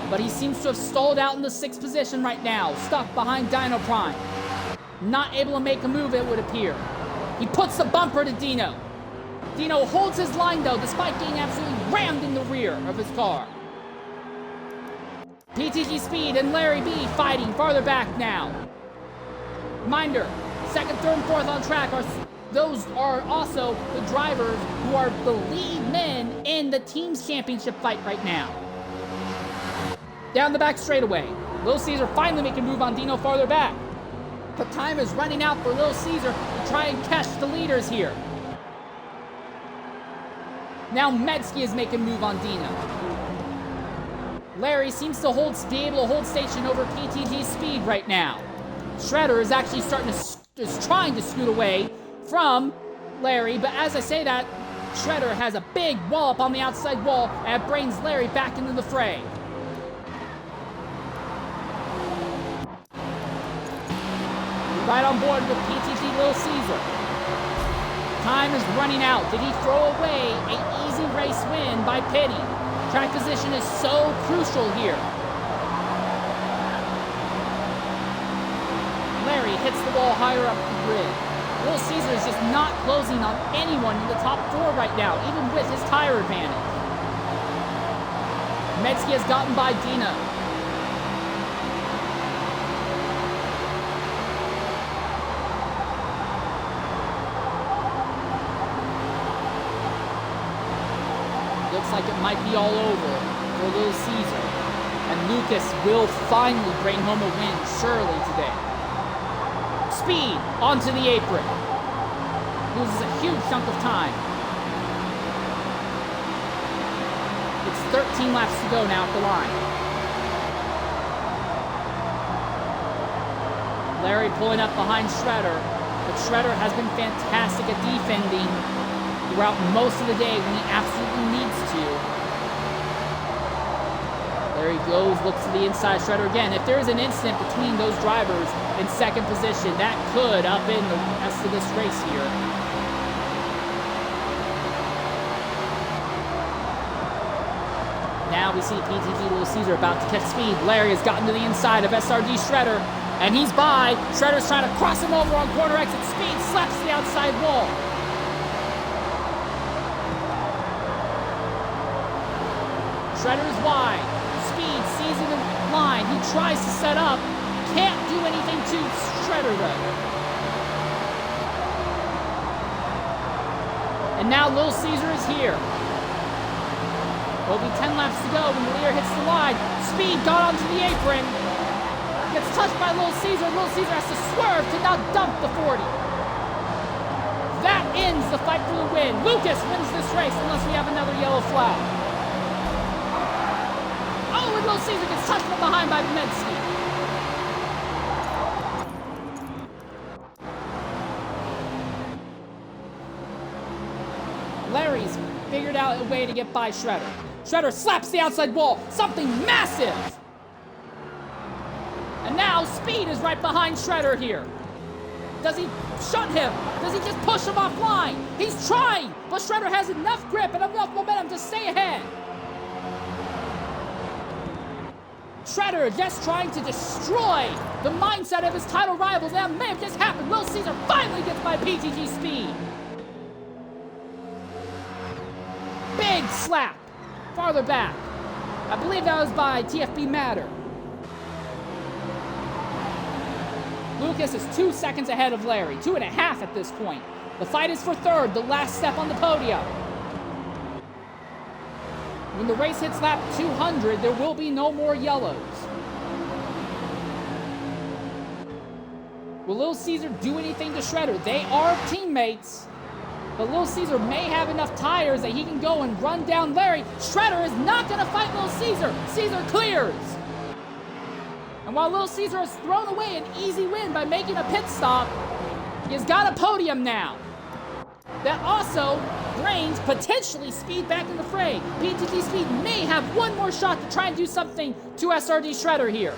but he seems to have stalled out in the 6th position right now, stuck behind Dino Prime. Not able to make a move, it would appear. He puts the bumper to Dino. Dino holds his line though, despite getting absolutely rammed in the rear of his car. PTG Speed and Larry B fighting farther back now. Reminder, 2nd, 3rd, and 4th on track those are also the drivers who are the lead men in the team's championship fight right now. Down the back straightaway, Little Caesar finally making a move on Dino farther back. But time is running out for Little Caesar to try and catch the leaders here. Now Medsky is making a move on Dino. Larry seems to be able to hold station over PTG Speed right now. Shredder is actually trying to scoot away from Larry, but as I say that, Shredder has a big wallop on the outside wall, and it brings Larry back into the fray. Right on board with PTG Little Caesar. Time is running out. Did he throw away an easy race win by pitting? Track position is so crucial here. Larry hits the wall higher up the grid. Little Caesar is just not closing on anyone in the top 4 right now, even with his tire advantage. Medsky has gotten by Dino. Looks like it might be all over for Little Caesar. And Lucas will finally bring home a win, surely, today. Speed onto the apron. loses a huge chunk of time. It's 13 laps to go now at the line. Larry pulling up behind Shredder, but Shredder has been fantastic at defending throughout most of the day when he absolutely needs to. There he goes, looks to the inside. Shredder again. If there is an incident between those drivers in second position, that could upend the rest of this race here. Now we see PTG Little Caesar about to catch speed. Larry has gotten to the inside of SRD Shredder, and he's by. Shredder's trying to cross him over on corner exit. Speed slaps the outside wall. Shredder is wide. Speed sees in the line. He tries to set up. Can't do anything to Shredder though. And now Little Caesar is here. There'll be 10 laps to go when the leader hits the line. Speed got onto the apron. Gets touched by Little Caesar. Little Caesar has to swerve to now dump the 40. That ends the fight for the win. Lucas wins this race unless we have another yellow flag. Oh, and Little Caesar gets touched from behind by Medsky. Larry's figured out a way to get by Shredder. Shredder slaps the outside wall. Something massive. And now Speed is right behind Shredder here. Does he shut him? Does he just push him offline? He's trying, but Shredder has enough grip and enough momentum to stay ahead. Shredder just trying to destroy the mindset of his title rivals. That may have just happened. Little Caesar finally gets by PTG Speed. Big slap. Farther back. I believe that was by TFB Matter. Lucas is 2 seconds ahead of Larry. 2.5 at this point. The fight is for third, the last step on the podium. When the race hits lap 200, there will be no more yellows. Will Little Caesar do anything to Shredder? They are teammates. But Little Caesar may have enough tires that he can go and run down Larry. Shredder is not going to fight Little Caesar. Caesar clears. And while Little Caesar has thrown away an easy win by making a pit stop, he's got a podium now. That also brings potentially Speed back in the fray. PTG Speed may have one more shot to try and do something to SRD Shredder here.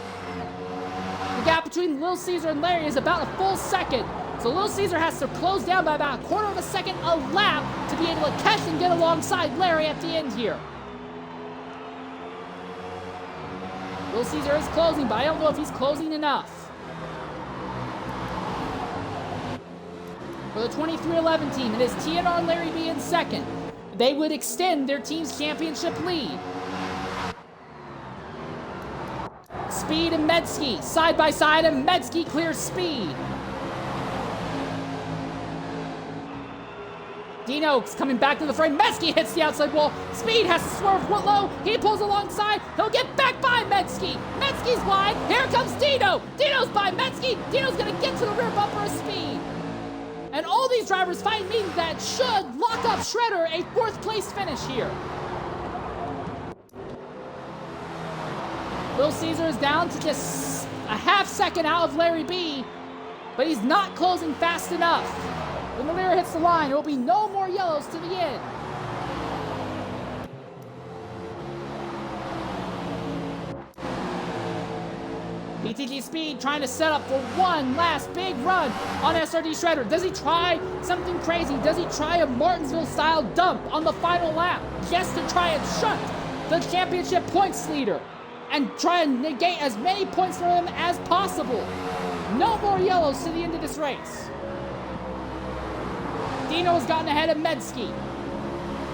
The gap between Little Caesar and Larry is about a full second. So Little Caesar has to close down by about 1/4 of a second a lap to be able to catch and get alongside Larry at the end here. Little Caesar is closing, but I don't know if he's closing enough. For the 23-11 team, it is TNR and Larry B in second. They would extend their team's championship lead. Speed and Medsky side by side, and Medsky clears Speed. Dino's coming back to the frame. Medsky hits the outside wall. Speed has to swerve low. He pulls alongside. He'll get back by Medsky. Medsky's wide. Here comes Dino. Dino's by Medsky. Dino's going to get to the rear bumper of Speed. And all these drivers fight means that should lock up Shredder a 4th place finish here. Little Caesar is down to just a half second out of Larry B, but he's not closing fast enough. When the leader hits the line, there will be no more yellows to the end. PTG Speed trying to set up for one last big run on SRD Shredder. Does he try something crazy? Does he try a Martinsville-style dump on the final lap just to try and shut the championship points leader and try and negate as many points from him as possible? No more yellows to the end of this race. Dino has gotten ahead of Medsky.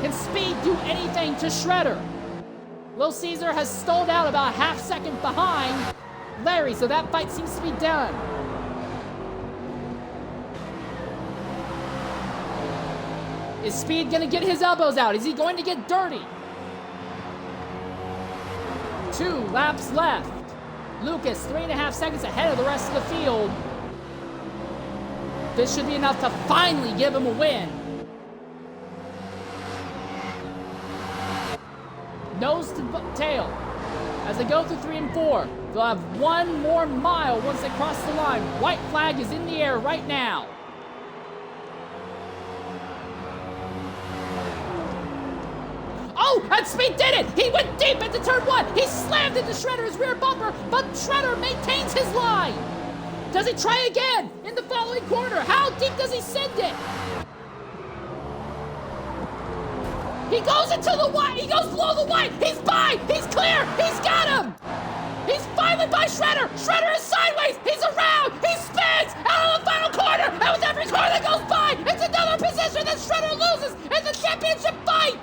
Can Speed do anything to Shredder? Little Caesar has stalled out about a half second behind Larry, so that fight seems to be done. Is Speed going to get his elbows out? Is he going to get dirty? 2 laps left. Lucas 3.5 seconds ahead of the rest of the field. This should be enough to finally give him a win. Nose to tail. As they go through 3 and 4, they'll have 1 more mile once they cross the line. White flag is in the air right now. Oh, and Speed did it! He went deep into turn 1. He slammed into Shredder's rear bumper, but Shredder maintains his line. Does he try again in the following corner? How deep does he send it? He goes into the white. He goes below the white. He's by. He's clear. He's got him. He's finally by Shredder. Shredder is sideways. He's around. He spins out of the final corner. And with every car that goes by, it's another position that Shredder loses in the championship fight.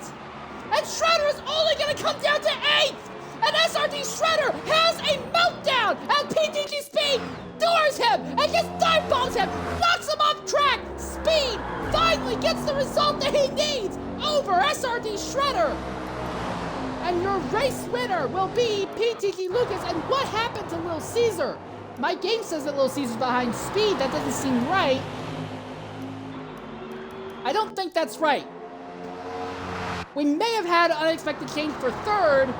And Shredder is only going to come down to 8th. And SRD Shredder has a meltdown. And PTG Speed doors him and just dive bombs him, knocks him off track. Speed finally gets the result that he needs over SRD Shredder. And your race winner will be PTG Lucas. And what happened to Lil Caesar? My game says that Lil Caesar's behind Speed. That doesn't seem right. I don't think that's right. We may have had an unexpected change for 3rd,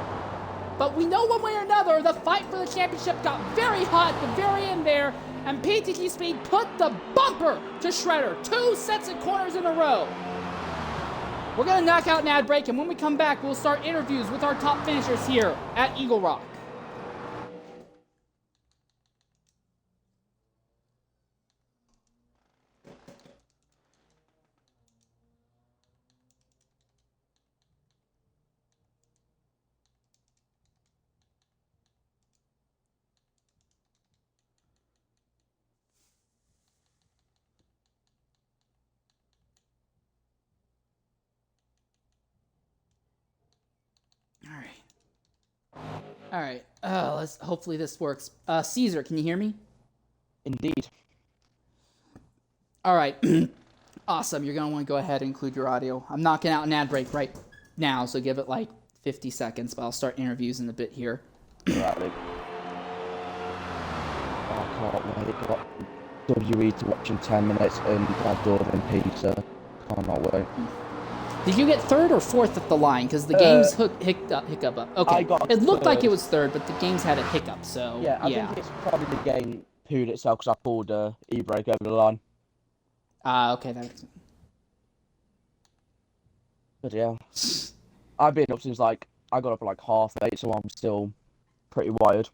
but we know one way or another the fight for the championship got very hot at the very end there, and PTG Speed put the bumper to Shredder. 2 sets of corners in a row. We're going to knock out an ad break, and when we come back, we'll start interviews with our top finishers here at Eagle Rock. All right. Hopefully this works. Caesar, can you hear me? Indeed. All right. Awesome. You're going to want to go ahead and include your audio. I'm knocking out an ad break right now, so give it like 50 seconds, but I'll start interviews in a bit here. Right. I can't wait. Got WE to watch in 10 minutes and Dwarven Pizza. Cannot wait. Did you get 3rd or 4th at the line? Because the game's hiccup up. Okay, it looked like it was 3rd, but the game's had a hiccup, so yeah. I think it's probably the game pooed itself because I pulled e-brake over the line. Okay. But yeah, I've been up since I got up at like 8:30, so I'm still pretty wired.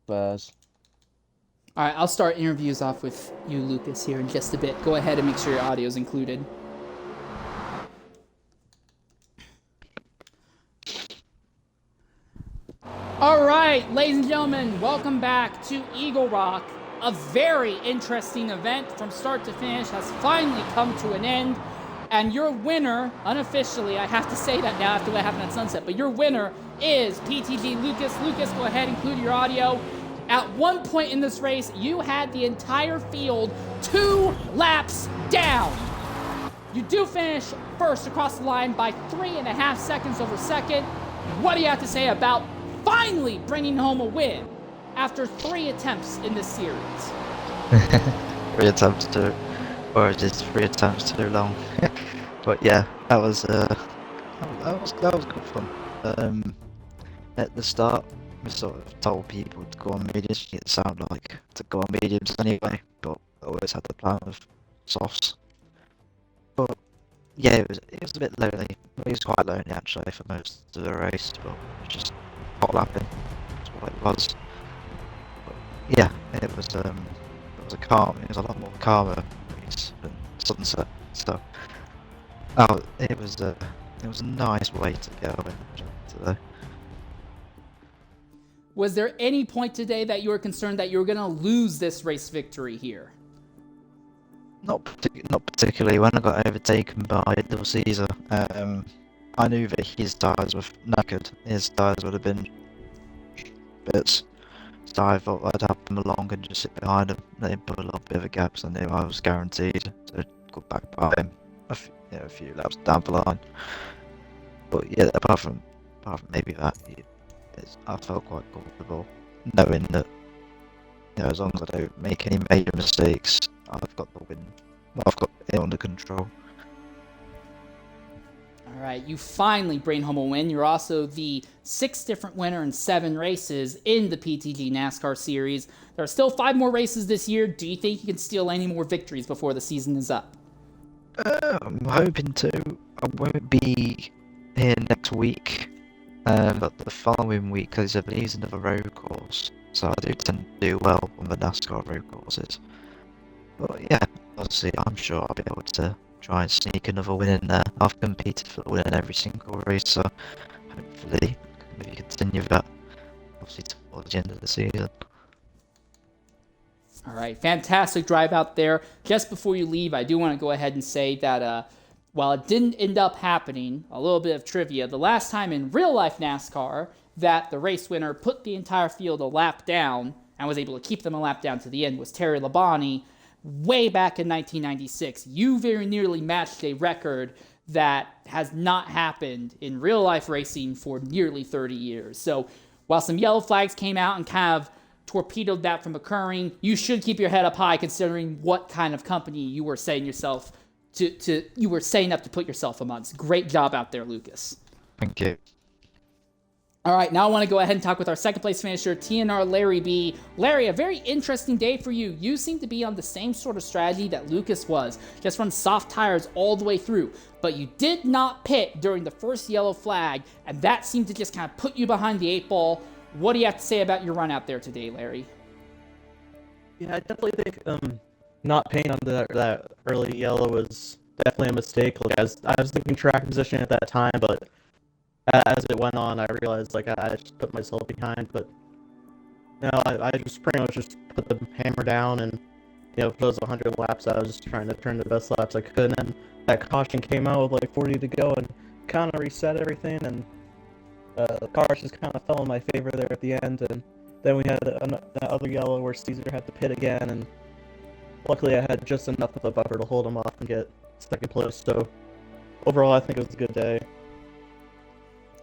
Bears. All right, I'll start interviews off with you, Lucas, here in just a bit. Go ahead and make sure your audio is included. All right, ladies and gentlemen, welcome back to Eagle Rock. A very interesting event from start to finish has finally come to an end. And your winner, unofficially, I have to say that now after what happened at Sunset, but your winner is PTG Lucas. Lucas, go ahead, include your audio. At one point in this race, you had the entire field 2 laps down. You do finish first across the line by 3.5 seconds over second. What do you have to say about finally bringing home a win after 3 attempts in this series? 3 attempts or just 3 attempts too long. But yeah, that was good fun. At the start, we sort of told people to go on mediums. It sounded like to go on mediums anyway, but I always had the plan of softs. But yeah, it was a bit lonely. It was quite lonely actually for most of the race, but it was just hot lapping. That's what it was. But yeah, it was a lot more calmer race than Sunset. So it was a nice way to go today. Was there any point today that you were concerned that you were going to lose this race victory here? Not particularly. When I got overtaken by Little Caesar, I knew that his tyres were knackered. His tyres would have been bits. So I thought I'd have them along and just sit behind him. Let him put a little bit of a gap, so I knew I was guaranteed to go back by him a few laps down the line. But yeah, apart from maybe that, I felt quite comfortable knowing that, as long as I don't make any major mistakes, I've got the win. I've got it under control. All right, you finally bring home a win. You're also the 6th different winner in 7 races in the PTG NASCAR series. There are still 5 more races this year. Do you think you can steal any more victories before the season is up? I'm hoping to. I won't be here next week, but the following week is another road course, so I do tend to do well on the NASCAR road courses. But yeah, obviously I'm sure I'll be able to try and sneak another win in there. I've competed for the win in every single race, so hopefully maybe continue that, obviously towards the end of the season. All right, fantastic drive out there. Just before you leave, I do want to go ahead and say that while it didn't end up happening, a little bit of trivia, the last time in real life NASCAR that the race winner put the entire field a lap down and was able to keep them a lap down to the end was Terry Labonte way back in 1996. You very nearly matched a record that has not happened in real life racing for nearly 30 years. So while some yellow flags came out and kind of torpedoed that from occurring, you should keep your head up high considering what kind of company you were setting yourself you were setting up to put yourself amongst. Great job out there, Lucas. Thank you. All right, now I want to go ahead and talk with our second place finisher, TNR Larry B. Larry, a very interesting day for you. You seem to be on the same sort of strategy that Lucas was, just run soft tires all the way through. But you did not pit during the first yellow flag, and that seemed to just kind of put you behind the 8 ball. What do you have to say about your run out there today, Larry? Yeah, I definitely think not paying on that early yellow was definitely a mistake. Like, I was thinking track position at that time, but as it went on, I realized I just put myself behind. But I just pretty much just put the hammer down, and for those 100 laps, I was just trying to turn the best laps I could. And that caution came out with 40 to go, and kind of reset everything. And the cars just kind of fell in my favor there at the end. And then we had that other yellow where Caesar had to pit again, and luckily I had just enough of a buffer to hold him off and get second place. So overall, I think it was a good day.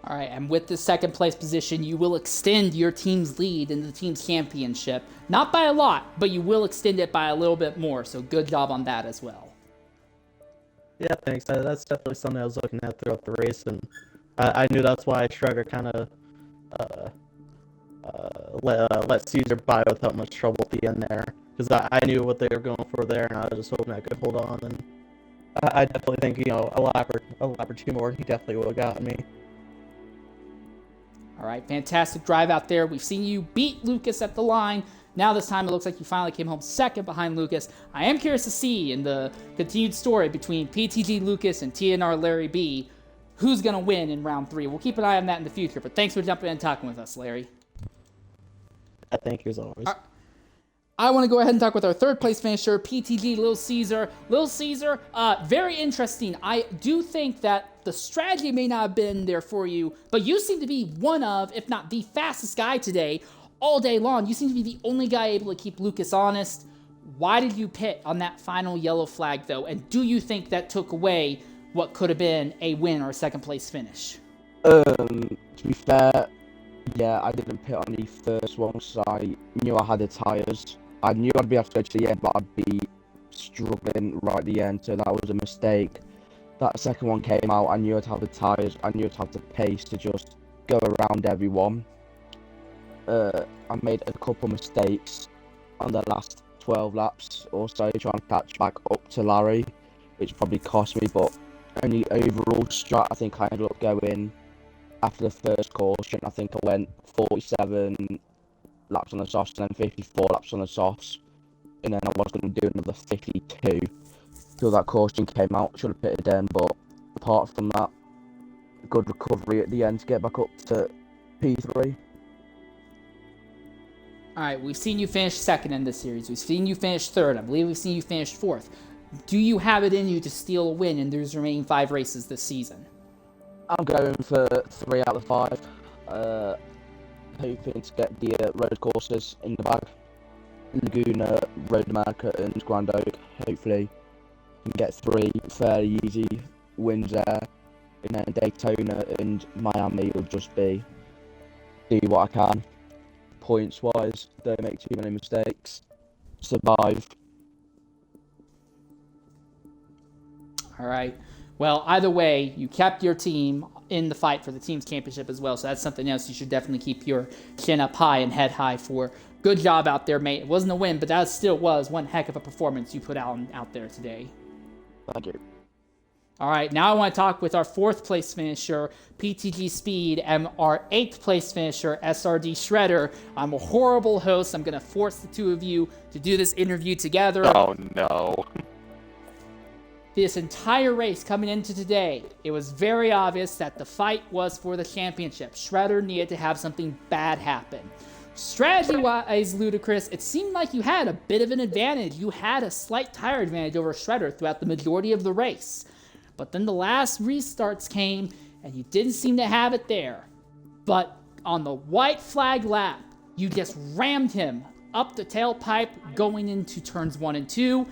All right, and with the second place position, you will extend your team's lead in the team's championship. Not by a lot, but you will extend it by a little bit more, so good job on that as well. Yeah, thanks. That's definitely something I was looking at throughout the race, and I knew that's why Schreger kind of let Caesar by without much trouble at the end there, because I knew what they were going for there, and I was just hoping I could hold on. And I definitely think a lap or 2 more, he definitely would have gotten me. All right, fantastic drive out there. We've seen you beat Lucas at the line. Now this time it looks like you finally came home second behind Lucas. I am curious to see in the continued story between PTG Lucas and TNR Larry B, who's going to win in round 3. We'll keep an eye on that in the future, but thanks for jumping in and talking with us, Larry. Thank you as always. I want to go ahead and talk with our third place finisher, PTG Lil Caesar. Lil Caesar, very interesting. I do think that the strategy may not have been there for you, but you seem to be one of, if not the fastest guy today, all day long. You seem to be the only guy able to keep Lucas honest. Why did you pit on that final yellow flag, though? And do you think that took away what could have been a win or a second place finish? To be fair, yeah, I didn't pit on the first one because I knew I had the tyres. I knew I'd be able to go to the end, but I'd be struggling right at the end, so that was a mistake. That second one came out, I knew I'd have the tyres, I knew I'd have the pace to just go around everyone. I made a couple mistakes on the last 12 laps or so, trying to catch back up to Larry, which probably cost me, but only overall strat, I think I ended up going, after the first caution, I think I went 47 laps on the softs and then 54 laps on the softs, and then I was going to do another 52 till that caution came out. Should have pitted then, but apart from that, good recovery at the end to get back up to P3. All right, we've seen you finish second in this series. We've seen you finish third. I believe we've seen you finish fourth. Do you have it in you to steal a win in those remaining 5 races this season? I'm going for 3 out of 5. Hoping to get the road courses in the bag. Laguna, Road America and Grand Oak. Hopefully can get 3 fairly easy wins there. And then Daytona and Miami will just be do what I can, points-wise. Don't make too many mistakes. Survive. All right. Well, either way, you kept your team in the fight for the team's championship as well, so that's something else you should definitely keep your chin up high and head high for. Good job out there, mate. It wasn't a win, but that still was one heck of a performance you put out there today. Thank you. All right, now I want to talk with our 4th place finisher, PTG Speed, and our 8th place finisher, SRD Shredder. I'm a horrible host. I'm going to force the two of you to do this interview together. Oh, no. This entire race coming into today, it was very obvious that the fight was for the championship. Shredder needed to have something bad happen. Strategy-wise, Ludicrous, it seemed like you had a bit of an advantage. You had a slight tire advantage over Shredder throughout the majority of the race. But then the last restarts came, and you didn't seem to have it there. But on the white flag lap, you just rammed him up the tailpipe going into turns 1 and 2,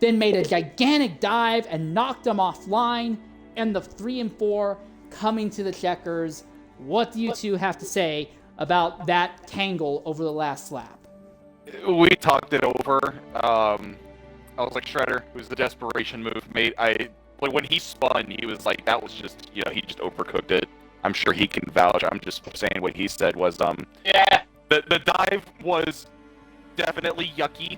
then made a gigantic dive and knocked him offline, and the 3 and 4 coming to the checkers. What do you two have to say about that tangle over the last lap? We talked it over. I was like, Shredder, it was the desperation move, mate. When he spun, he was like, that was just, he just overcooked it. I'm sure he can vouch. I'm just saying what he said was, yeah, the dive was definitely yucky.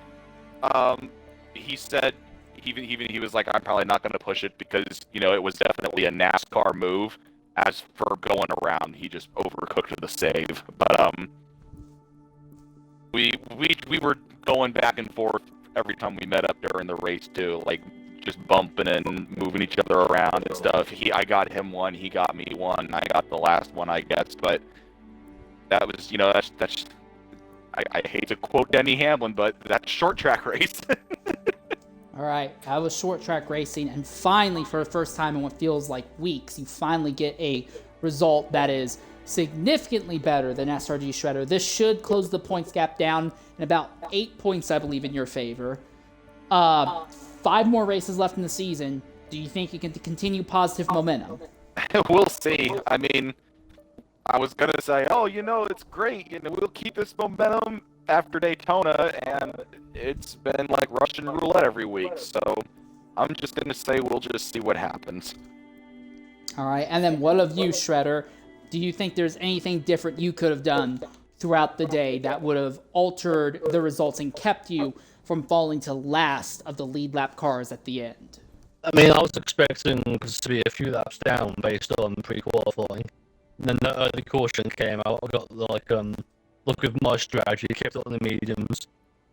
He said, even he was like, I'm probably not going to push it because, it was definitely a NASCAR move. As for going around, he just overcooked the save. But, we were going back and forth every time we met up during the race, too. Like, just bumping and moving each other around and stuff. I got him one, he got me one, I got the last one, I guess, but that was, that's I hate to quote Denny Hamlin, but that's short track race. All right, that was short track racing, and finally, for the first time in what feels like weeks, you finally get a result that is significantly better than SRG Shredder. This should close the points gap down in about 8 points, I believe, in your favor. 5 more races left in the season. Do you think you can continue positive momentum? We'll see. I mean, I was going to say, it's great. We'll keep this momentum after Daytona, and it's been like Russian roulette every week. So I'm just going to say we'll just see what happens. All right, and then what of you, Shredder? Do you think there's anything different you could have done throughout the day that would have altered the results and kept you from falling to last of the lead lap cars at the end? I mean, I was expecting us to be a few laps down based on pre-qualifying. And then the early caution came out. I got look with my strategy, kept it on the mediums.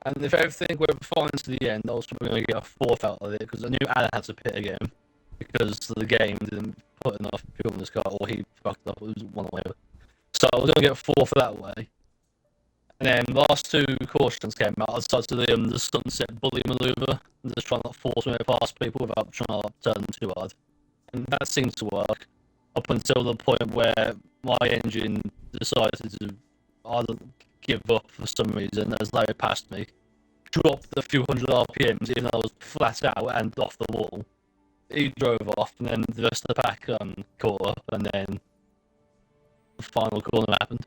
And if everything went fine to the end, I was probably going to get a 4th out of it because I knew Alan had to pit again because the game didn't put enough fuel in his car, or he fucked up. It was one way. So I was going to get 4th that way. And then last 2 cautions came out. I started to do the sunset bully maneuver, just trying to force my way past people without trying to turn too hard. And that seemed to work up until the point where my engine decided to either give up for some reason as they passed me, dropped a few hundred RPMs even though I was flat out and off the wall. He drove off, and then the rest of the pack caught up, and then the final corner happened.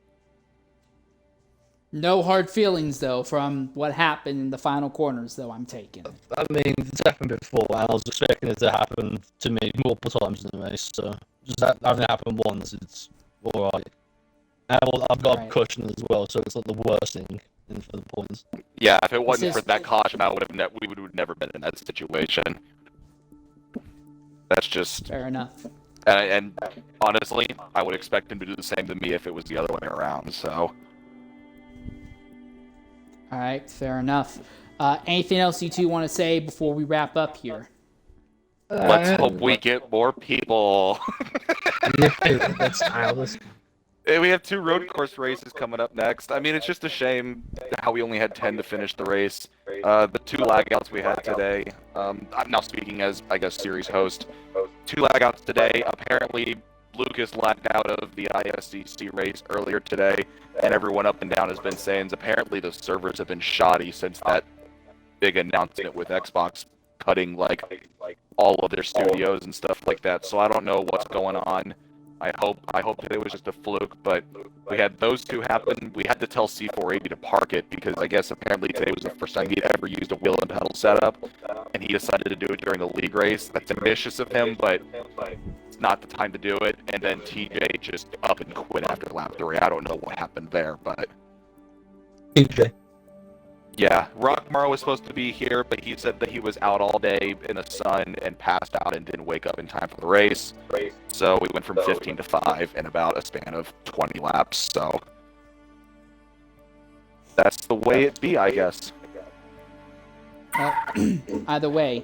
No hard feelings, though, from what happened in the final corners, though, I'm taking. I mean, it's happened before, and I was expecting it to happen to me multiple times in the race, so just having it happen once, it's alright. And I've got a cushion as well, so it's not the worst thing for the points. Yeah, if it wasn't for that caution, we would have never been in that situation. That's just... Fair enough. And honestly, I would expect him to do the same to me if it was the other way around, so... All right, fair enough. Anything else you two want to say before we wrap up here? Let's hope we get more people. That's childish. We have 2 road course races coming up next. I mean, it's just a shame how we only had 10 to finish the race. The 2 lagouts we had today, I'm now speaking as, I guess, series host. 2 lagouts today. Apparently, Lucas lagged out of the ISCC race earlier today, and everyone up and down has been saying apparently the servers have been shoddy since that big announcement with Xbox cutting like all of their studios and stuff like that. So I don't know what's going on. I hope today was just a fluke, but we had those two happen. We had to tell C480 to park it because I guess apparently today was the first time he'd ever used a wheel and pedal setup, and he decided to do it during the league race. That's ambitious of him, but it's not the time to do it. And then TJ just up and quit after lap 3. I don't know what happened there, but TJ. yeah, Rockmar was supposed to be here, but he said that he was out all day in the sun and passed out and didn't wake up in time for the race. So we went from 15 to 5 in about a span of 20 laps. So that's the way it be, I guess. Well, either way,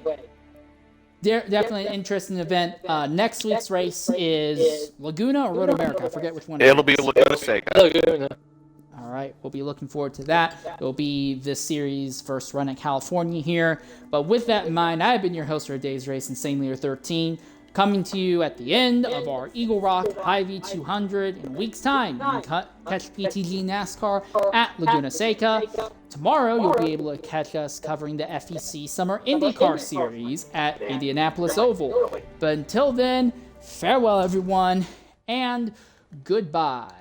definitely an interesting event. Next week's race is Laguna or Road America. I forget which one. It'll be Laguna Seca. Laguna. All right, we'll be looking forward to that. It'll be this series' first run at California here. But with that in mind, I've been your host for today's race, Insanely 13, coming to you at the end of our Eagle Rock HyVee 200 in a week's time. You can catch PTG NASCAR at Laguna Seca. Tomorrow, you'll be able to catch us covering the FEC Summer IndyCar Series at Indianapolis Oval. But until then, farewell, everyone, and goodbye.